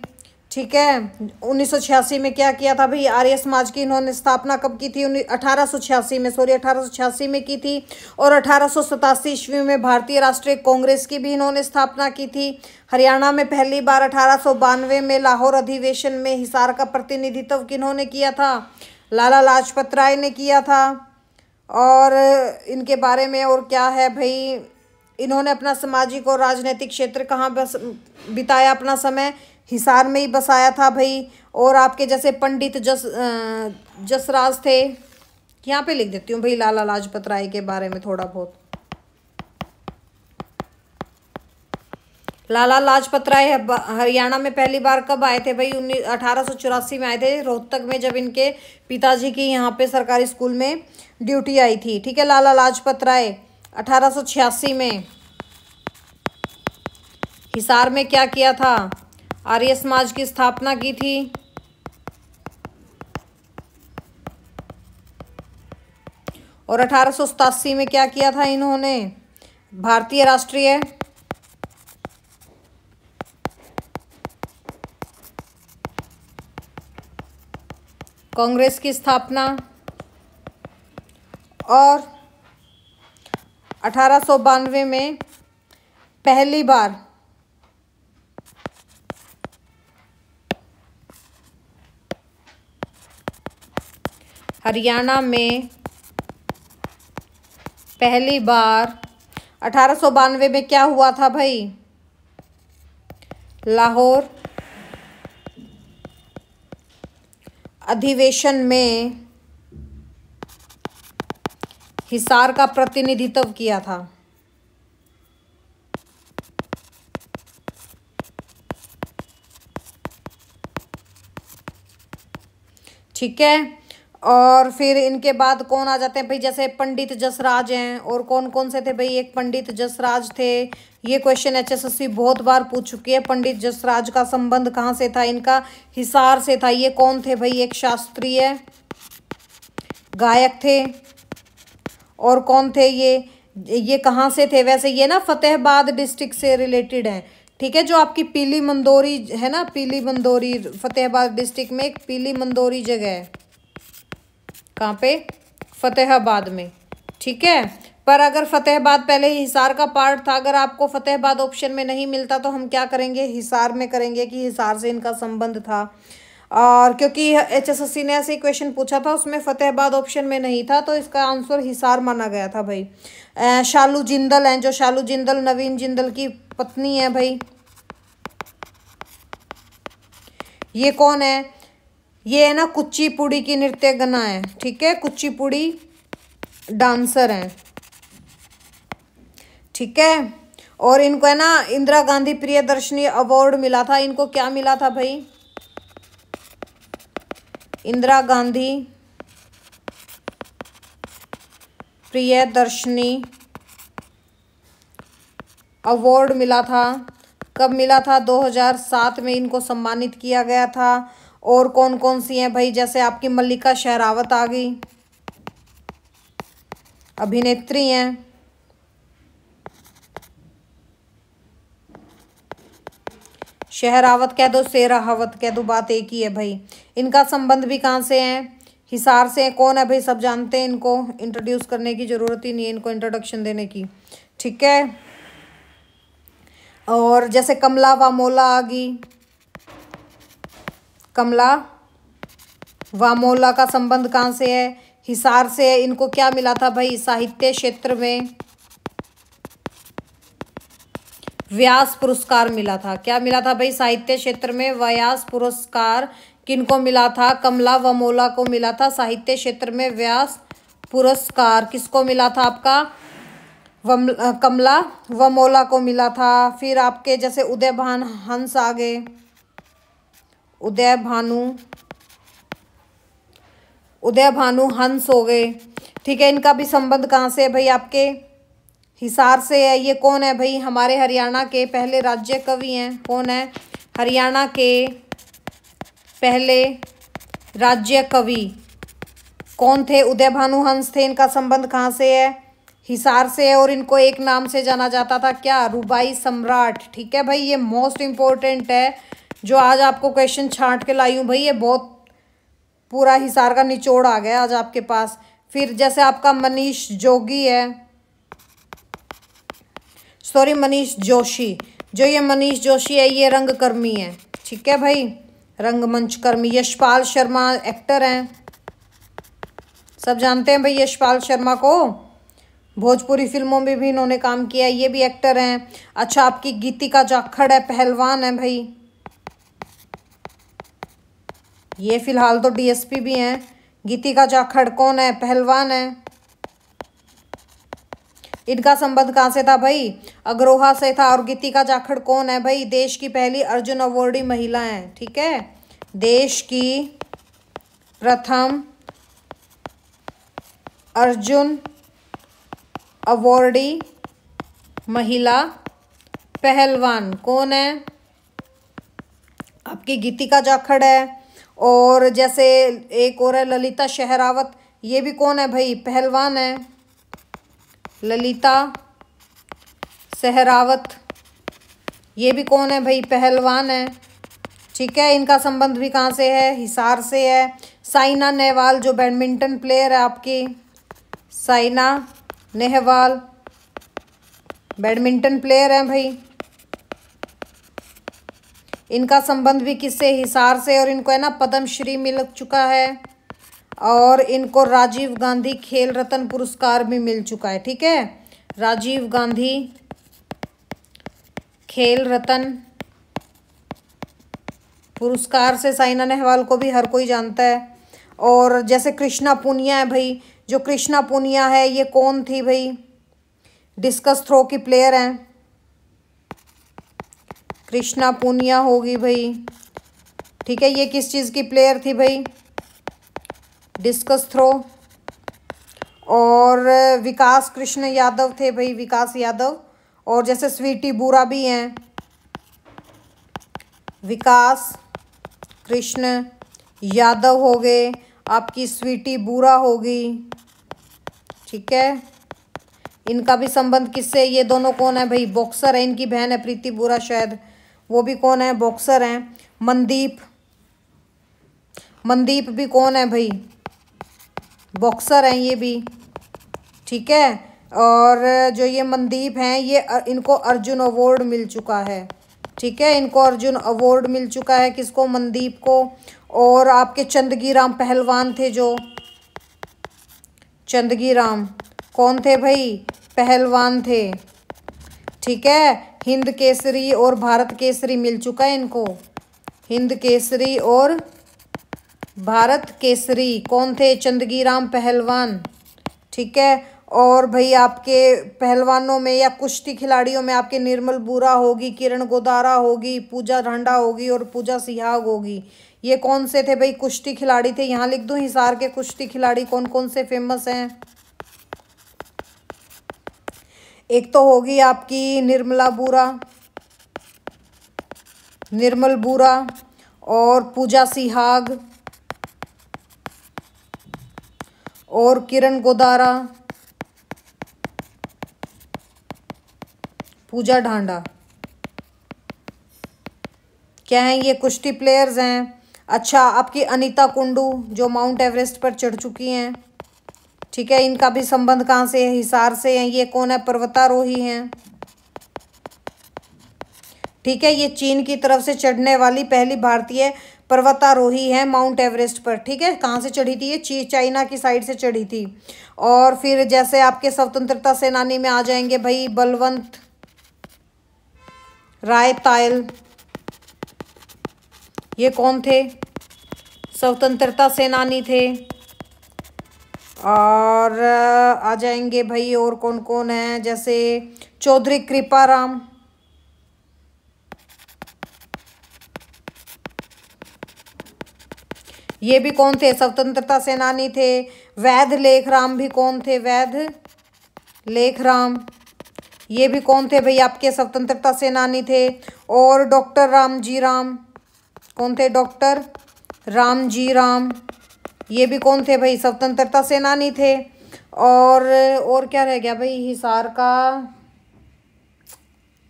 ठीक है। 1986 में क्या किया था भाई, आर्य समाज की इन्होंने स्थापना कब की थी, 1886 में, सॉरी 1886 में की थी। और 1887 ईस्वी में भारतीय राष्ट्रीय कांग्रेस की भी इन्होंने स्थापना की थी। हरियाणा में पहली बार 1892 में लाहौर अधिवेशन में हिसार का प्रतिनिधित्व किन्होंने किया था, लाला लाजपत राय ने किया था। और इनके बारे में और क्या है भाई, इन्होंने अपना सामाजिक और राजनीतिक क्षेत्र कहाँ बस बिताया अपना समय, हिसार में ही बसाया था भाई। और आपके जैसे पंडित जसराज थे, यहाँ पे लिख देती हूँ भाई लाला लाजपत राय के बारे में थोड़ा बहुत। लाला लाजपत राय हरियाणा में पहली बार कब आए थे भाई, 1884 में आए थे, रोहतक में, जब इनके पिताजी की यहाँ पे सरकारी स्कूल में ड्यूटी आई थी, ठीक है। लाला लाजपत राय 1886 में हिसार में क्या किया था, आर्य समाज की स्थापना की थी। और 1887 में क्या किया था इन्होंने, भारतीय राष्ट्रीय कांग्रेस की स्थापना। और 1892 में पहली बार हरियाणा में 1892 में क्या हुआ था भाई, लाहौर अधिवेशन में हिसार का प्रतिनिधित्व किया था, ठीक है। और फिर इनके बाद कौन आ जाते हैं भाई, जैसे पंडित जसराज हैं। और कौन कौन से थे भाई, एक पंडित जसराज थे। ये क्वेश्चन HSSC बहुत बार पूछ चुकी है। पंडित जसराज का संबंध कहाँ से था, इनका हिसार से था। ये कौन थे भाई, एक शास्त्रीय गायक थे। और कौन थे ये कहाँ से थे, वैसे ये ना फतेहाबाद डिस्ट्रिक्ट से रिलेटेड है। ठीक है, जो आपकी पीली मंदोरी है ना, पीली मंदोरी फतेहाबाद डिस्ट्रिक्ट में एक पीली मंदोरी जगह है। कहाँ पे, फतेहाबाद में। ठीक है, पर अगर फतेहाबाद पहले हिसार का पार्ट था, अगर आपको फतेहाबाद ऑप्शन में नहीं मिलता तो हम क्या करेंगे, हिसार में करेंगे कि हिसार से इनका संबंध था। और क्योंकि HSSC ने ऐसे क्वेश्चन पूछा था, उसमें फतेहाबाद ऑप्शन में नहीं था, तो इसका आंसर हिसार माना गया था भाई। शालू जिंदल हैं, जो शालू जिंदल नवीन जिंदल की पत्नी है भाई। ये कौन है, ये है ना कुचिपुड़ी की नृत्यगना है। ठीक है, कुचिपुड़ी डांसर हैं। ठीक है, और इनको है ना इंदिरा गांधी प्रियदर्शनी अवार्ड मिला था। इनको क्या मिला था भाई, इंदिरा गांधी प्रियदर्शनी अवार्ड मिला था। कब मिला था, 2007 में इनको सम्मानित किया गया था। और कौन कौन सी हैं भाई, जैसे आपकी मल्लिका शेरावत आ गई, अभिनेत्री हैं। शेहरावत कह दो, शेरावत कह दो, बात एक ही है भाई। इनका संबंध भी कहाँ से है, हिसार से है। कौन है भाई, सब जानते हैं, इनको इंट्रोड्यूस करने की जरूरत ही नहीं है, इनको इंट्रोडक्शन देने की। ठीक है, और जैसे कमला वामोला आ गई, कमला वामोला का संबंध कहाँ से है, हिसार से है। इनको क्या मिला था भाई, साहित्य क्षेत्र में व्यास पुरस्कार मिला था। क्या मिला था भाई, साहित्य क्षेत्र में व्यास पुरस्कार। किनको मिला था, कमला वामोला को मिला था साहित्य क्षेत्र में व्यास पुरस्कार। किसको मिला था, आपका कमला वामोला को मिला था। फिर आपके जैसे उदय भान हंस आ गए, उदय भानु हंस हो गए। ठीक है, इनका भी संबंध कहाँ से है भाई, आपके हिसार से है। ये कौन है भाई, हमारे हरियाणा के पहले राज्य कवि हैं। कौन है, हरियाणा के पहले राज्य कवि कौन थे, उदय भानु हंस थे। इनका संबंध कहाँ से है, हिसार से है। और इनको एक नाम से जाना जाता था, क्या, रुबाई सम्राट। ठीक है भाई, ये मोस्ट इम्पोर्टेंट है, जो आज आपको क्वेश्चन छांट के लाई हूँ भाई। ये बहुत पूरा हिसार का निचोड़ आ गया आज आपके पास। फिर जैसे आपका मनीष जोगी है, सॉरी मनीष जोशी, जो ये मनीष जोशी है ये रंगकर्मी है। ठीक है भाई, रंगमंच कर्मी। यशपाल शर्मा एक्टर हैं, सब जानते हैं भाई यशपाल शर्मा को, भोजपुरी फिल्मों में भी इन्होंने काम किया है, ये भी एक्टर हैं। अच्छा, आपकी गीतिका जाखड़ है, पहलवान है भाई। ये फिलहाल तो DSP भी हैं। गीतिका जाखड़ कौन है, पहलवान है। इनका संबंध कहाँ से था भाई, अग्रोहा से था। और गीतिका जाखड़ कौन है भाई, देश की पहली अर्जुन अवॉर्डी महिला है। ठीक है, देश की प्रथम अर्जुन अवॉर्डी महिला पहलवान कौन है, आपकी गीतिका जाखड़ है। और जैसे एक और है ललिता शेहरावत, ये भी कौन है भाई, पहलवान है, ललिता शेहरावत। ये भी कौन है भाई, पहलवान है। ठीक है, इनका संबंध भी कहाँ से है, हिसार से है। साइना नेहवाल जो बैडमिंटन प्लेयर है आपकी, साइना नेहवाल बैडमिंटन प्लेयर है भाई। इनका संबंध भी किससे, हिसार से। और इनको है ना पद्मश्री मिल चुका है। और इनको राजीव गांधी खेल रत्न पुरस्कार भी मिल चुका है। ठीक है, राजीव गांधी खेल रत्न पुरस्कार से साइना नेहवाल को भी हर कोई जानता है। और जैसे कृष्णा पूनिया है भाई, जो कृष्णा पूनिया है ये कौन थी भाई, डिस्कस थ्रो की प्लेयर हैं। कृष्णा पूनिया होगी भाई। ठीक है, ये किस चीज़ की प्लेयर थी भाई, डिस्कस थ्रो। और विकास कृष्ण यादव थे भाई, विकास यादव। और जैसे स्वीटी बूरा भी हैं, विकास कृष्ण यादव हो गए, आपकी स्वीटी बूरा होगी, ठीक है। इनका भी संबंध किससे, ये दोनों कौन है भाई, बॉक्सर है, इनकी बहन है प्रीति बूरा शायद, वो भी कौन है, बॉक्सर हैं। मनदीप, मनदीप भी कौन है भाई, बॉक्सर हैं ये भी, ठीक है। और जो ये मनदीप हैं ये इनको अर्जुन अवार्ड मिल चुका है, ठीक है, इनको अर्जुन अवार्ड मिल चुका है, किसको, मनदीप को। और आपके चंदगी राम पहलवान थे, जो चंदगी राम कौन थे भाई, पहलवान थे, ठीक है। हिंद केसरी और भारत केसरी मिल चुका है इनको, हिंद केसरी और भारत केसरी कौन थे, चंदगी राम पहलवान, ठीक है। और भाई आपके पहलवानों में या कुश्ती खिलाड़ियों में आपके निर्मल बूरा होगी, किरण गोदारा होगी, पूजा ढांडा होगी और पूजा सिहाग होगी। ये कौन से थे भाई, कुश्ती खिलाड़ी थे। यहाँ लिख दूं हिसार के कुश्ती खिलाड़ी कौन कौन से फेमस हैं। एक तो होगी आपकी निर्मला बूरा, निर्मल बूरा, और पूजा सिहाग, और किरण गोदारा, पूजा ढांडा, क्या हैं ये, कुश्ती प्लेयर्स हैं। अच्छा, आपकी अनीता कुंडू जो माउंट एवरेस्ट पर चढ़ चुकी हैं, ठीक है, इनका भी संबंध कहाँ से है, हिसार से हैं। ये कौन है, पर्वतारोही हैं, ठीक है। ये चीन की तरफ से चढ़ने वाली पहली भारतीय पर्वतारोही है माउंट एवरेस्ट पर, ठीक है। कहाँ से चढ़ी थी ये, चाइना की साइड से चढ़ी थी। और फिर जैसे आपके स्वतंत्रता सेनानी में आ जाएंगे भाई, बलवंत राय तायल, ये कौन थे, स्वतंत्रता सेनानी थे। और आ जाएंगे भाई और कौन कौन है, जैसे चौधरी कृपाराम, ये भी कौन थे, स्वतंत्रता सेनानी थे। वैध लेखराम भी कौन थे, वैध लेखराम, ये भी कौन थे भाई, आपके स्वतंत्रता सेनानी थे। और डॉक्टर रामजी राम, कौन थे, डॉक्टर रामजी राम, ये भी कौन थे भाई, स्वतंत्रता सेनानी थे। और क्या रह गया भाई, हिसार का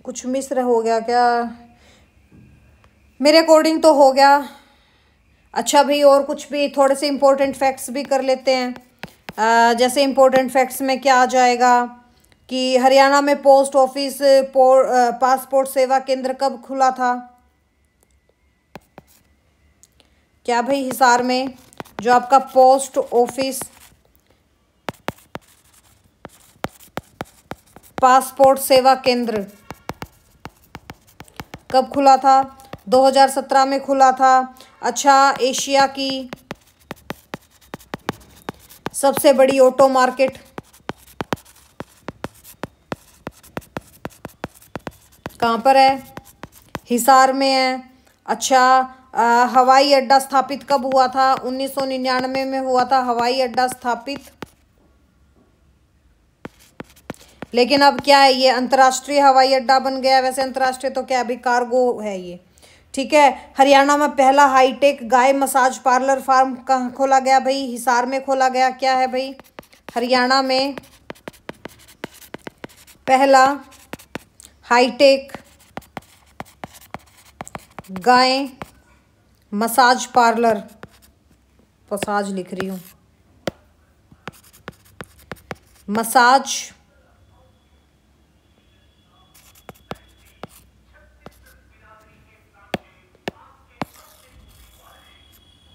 कुछ मिस हो गया क्या, मेरे अकॉर्डिंग तो हो गया। अच्छा भाई, और कुछ भी थोड़े से इम्पोर्टेंट फैक्ट्स भी कर लेते हैं। जैसे इम्पोर्टेंट फैक्ट्स में क्या आ जाएगा कि हरियाणा में पोस्ट ऑफिस पासपोर्ट सेवा केंद्र कब खुला था, क्या भाई, हिसार में जो आपका पोस्ट ऑफिस पासपोर्ट सेवा केंद्र कब खुला था, 2017 में खुला था। अच्छा, एशिया की सबसे बड़ी ऑटो मार्केट कहाँ पर है, हिसार में है। अच्छा, हवाई अड्डा स्थापित कब हुआ था, 1999 में हुआ था हवाई अड्डा स्थापित। लेकिन अब क्या है, ये अंतर्राष्ट्रीय हवाई अड्डा बन गया। वैसे अंतर्राष्ट्रीय तो क्या, अभी कार्गो है ये, ठीक है। हरियाणा में पहला हाईटेक गाय मसाज पार्लर फार्म कहाँ खोला गया भाई, हिसार में खोला गया। क्या है भाई, हरियाणा में पहला हाईटेक गाय मसाज पार्लर, मसाज लिख रही हूँ, मसाज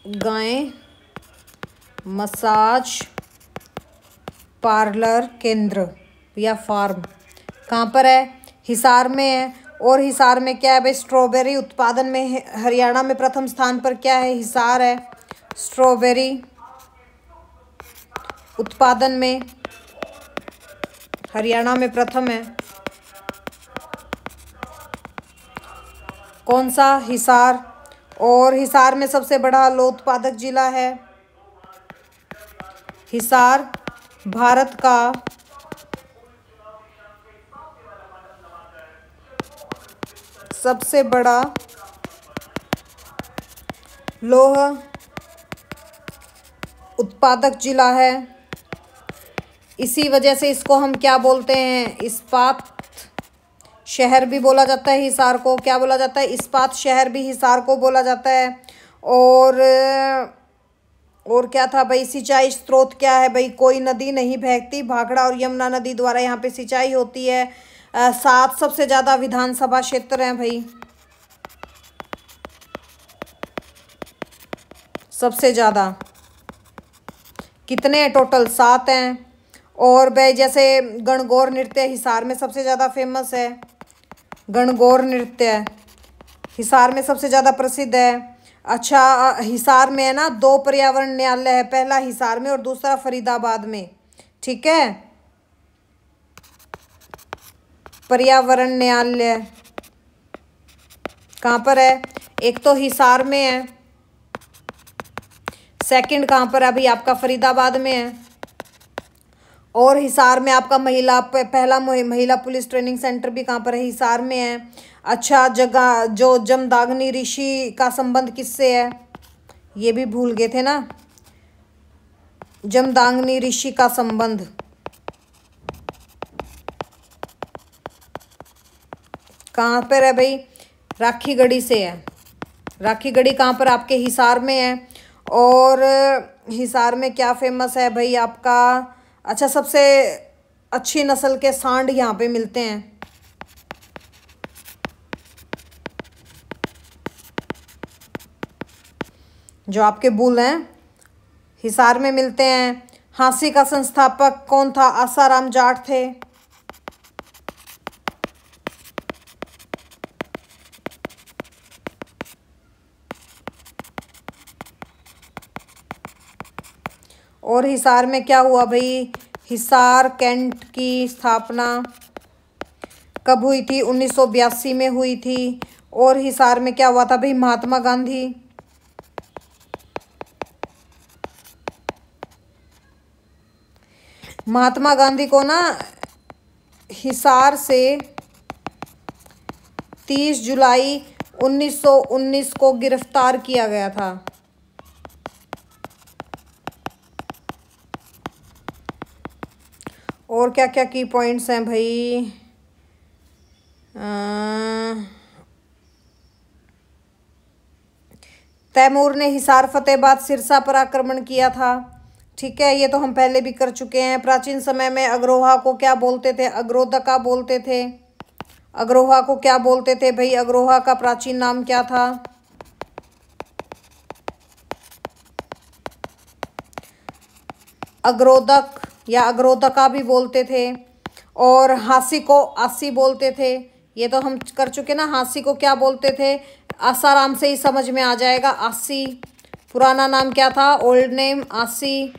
गाय मसाज पार्लर केंद्र या फार्म कहाँ पर है, हिसार में है। और हिसार में क्या है भाई, स्ट्रॉबेरी उत्पादन में हरियाणा में प्रथम स्थान पर क्या है, हिसार है। स्ट्रॉबेरी उत्पादन में हरियाणा में प्रथम है, कौन सा, हिसार। और हिसार में सबसे बड़ा आलू उत्पादक जिला है हिसार भारत का सबसे बड़ा लौह उत्पादक जिला है। इसी वजह से इसको हम क्या बोलते हैं, इस्पात शहर भी बोला जाता है हिसार को। क्या बोला जाता है, इस्पात शहर भी हिसार को बोला जाता है। और क्या था भाई, सिंचाई स्रोत क्या है भाई, कोई नदी नहीं बहती, भाखड़ा और यमुना नदी द्वारा यहाँ पे सिंचाई होती है। 7 सबसे ज़्यादा विधानसभा क्षेत्र हैं भाई, सबसे ज़्यादा कितने हैं टोटल, 7 हैं। और भाई जैसे गणगौर नृत्य हिसार में सबसे ज़्यादा फेमस है, गणगौर नृत्य हिसार में सबसे ज़्यादा प्रसिद्ध है। अच्छा, हिसार में है ना 2 पर्यावरण न्यायालय है, पहला हिसार में और दूसरा फरीदाबाद में। ठीक है, पर्यावरण न्यायालय कहाँ पर है, एक तो हिसार में है, सेकंड कहाँ पर है अभी आपका फरीदाबाद में है। और हिसार में आपका पहला महिला पुलिस ट्रेनिंग सेंटर भी कहाँ पर है, हिसार में है। अच्छा, जगह जो जमदाग्नि ऋषि का संबंध किससे है, ये भी भूल गए थे ना, जमदाग्नि ऋषि का संबंध कहाँ पर है भाई, राखीगढ़ी से है। राखीगढ़ी कहाँ पर, आपके हिसार में है। और हिसार में क्या फेमस है भाई आपका, अच्छा सबसे अच्छी नस्ल के सांड यहाँ पे मिलते हैं, जो आपके बुल हैं हिसार में मिलते हैं। हाँसी का संस्थापक कौन था, आसाराम जाट थे। और हिसार में क्या हुआ भाई, हिसार कैंट की स्थापना कब हुई थी, 1982 में हुई थी। और हिसार में क्या हुआ था भाई, महात्मा गांधी को ना हिसार से 30 जुलाई 1919 को गिरफ्तार किया गया था। और क्या क्या की पॉइंट्स हैं भाई, तैमूर ने हिसार फतेहाबाद सिरसा पर आक्रमण किया था। ठीक है, ये तो हम पहले भी कर चुके हैं। प्राचीन समय में अग्रोहा को क्या बोलते थे, अग्रोदका बोलते थे। अग्रोहा को क्या बोलते थे भाई, अग्रोहा का प्राचीन नाम क्या था, अग्रोदक या अग्रोदका भी बोलते थे। और हाँसी को आसी बोलते थे, ये तो हम कर चुके ना। हाँसी को क्या बोलते थे, आसाराम से ही समझ में आ जाएगा, आसी। पुराना नाम क्या था, ओल्ड नेम आसी।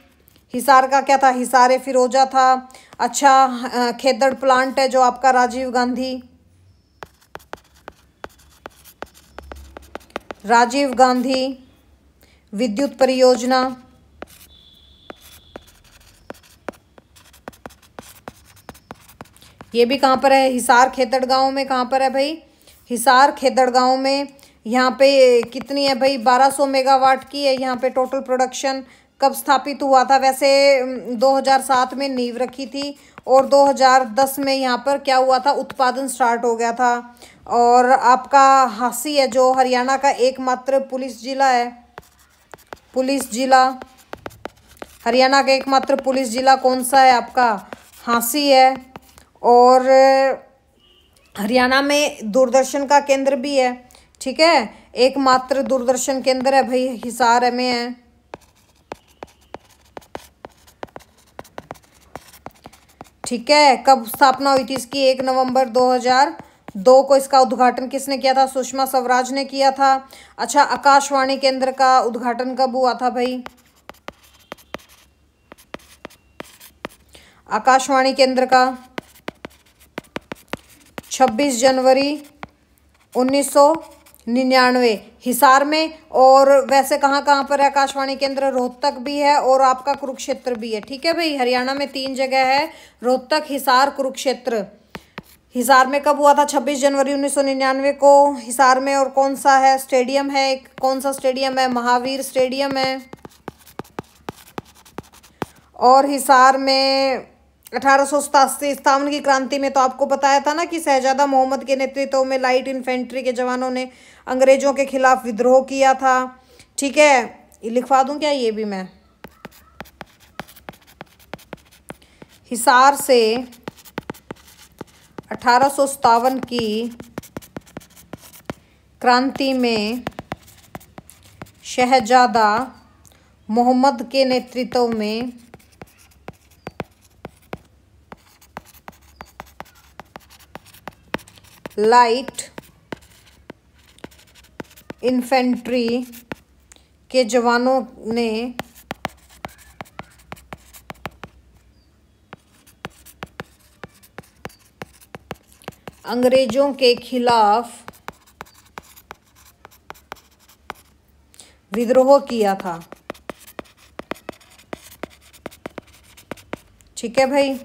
हिसार का क्या था, हिसारे फिरोजा था। अच्छा, खेदड़ प्लांट है जो आपका राजीव गांधी विद्युत परियोजना, ये भी कहाँ पर है, हिसार खेदड़ गांव में। कहाँ पर है भाई, हिसार खेदड़ गांव में। यहाँ पे कितनी है भाई, 1200 मेगावाट की है यहाँ पे टोटल प्रोडक्शन। कब स्थापित हुआ था वैसे, 2007 में नींव रखी थी और 2010 में यहाँ पर क्या हुआ था, उत्पादन स्टार्ट हो गया था। और आपका हाँसी है जो हरियाणा का एकमात्र पुलिस जिला है, पुलिस जिला हरियाणा का एकमात्र पुलिस जिला कौन सा है, आपका हाँसी है। और हरियाणा में दूरदर्शन का केंद्र भी है। ठीक है, एकमात्र दूरदर्शन केंद्र है भाई हिसार में है। ठीक है, कब स्थापना हुई थी इसकी, 1 नवंबर 2002 को। इसका उद्घाटन किसने किया था, सुषमा स्वराज ने किया था। अच्छा, आकाशवाणी केंद्र का उद्घाटन कब हुआ था भाई, आकाशवाणी केंद्र का 26 जनवरी 1999। हिसार में। और वैसे कहाँ कहाँ पर है आकाशवाणी केंद्र? रोहतक भी है और आपका कुरुक्षेत्र भी है। ठीक है भाई, हरियाणा में 3 जगह है, रोहतक, हिसार, कुरुक्षेत्र। हिसार में कब हुआ था? 26 जनवरी 1999 को हिसार में। और कौन सा है स्टेडियम है? कौन सा स्टेडियम है? महावीर स्टेडियम है। और हिसार में 1857 की क्रांति में तो आपको बताया था ना कि शहजादा मोहम्मद के नेतृत्व में लाइट इन्फेंट्री के जवानों ने अंग्रेजों के खिलाफ विद्रोह किया था। ठीक है, लिखवा दूं क्या ये भी मैं? हिसार से 1857 की क्रांति में शहजादा मोहम्मद के नेतृत्व में लाइट इन्फेंट्री के जवानों ने अंग्रेजों के खिलाफ विद्रोह किया था। ठीक है भाई।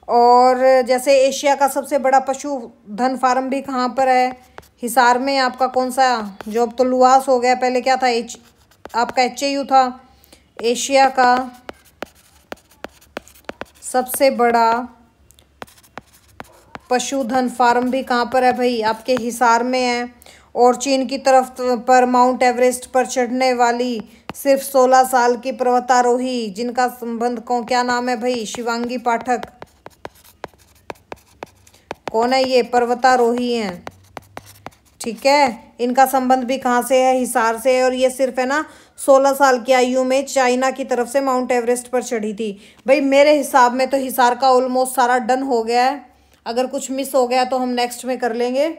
और जैसे एशिया का सबसे बड़ा पशुधन फार्म भी कहाँ पर है? हिसार में। आपका कौन सा? जो अब तो लुआस हो गया, पहले क्या था? आपका HAU था। एशिया का सबसे बड़ा पशुधन फार्म भी कहाँ पर है भाई? आपके हिसार में है। और चीन की तरफ पर माउंट एवरेस्ट पर चढ़ने वाली सिर्फ 16 साल की पर्वतारोही, जिनका संबंध क्या नाम है भाई? शिवांगी पाठक। कौन है ये? पर्वतारोही हैं। ठीक है, इनका संबंध भी कहाँ से है? हिसार से है। और ये सिर्फ है ना 16 साल की आयु में चाइना की तरफ से माउंट एवरेस्ट पर चढ़ी थी। भाई मेरे हिसाब में तो हिसार का ऑलमोस्ट सारा डन हो गया है। अगर कुछ मिस हो गया तो हम नेक्स्ट में कर लेंगे।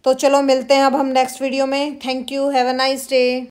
तो चलो मिलते हैं अब हम नेक्स्ट वीडियो में। Thank you, have a nice day.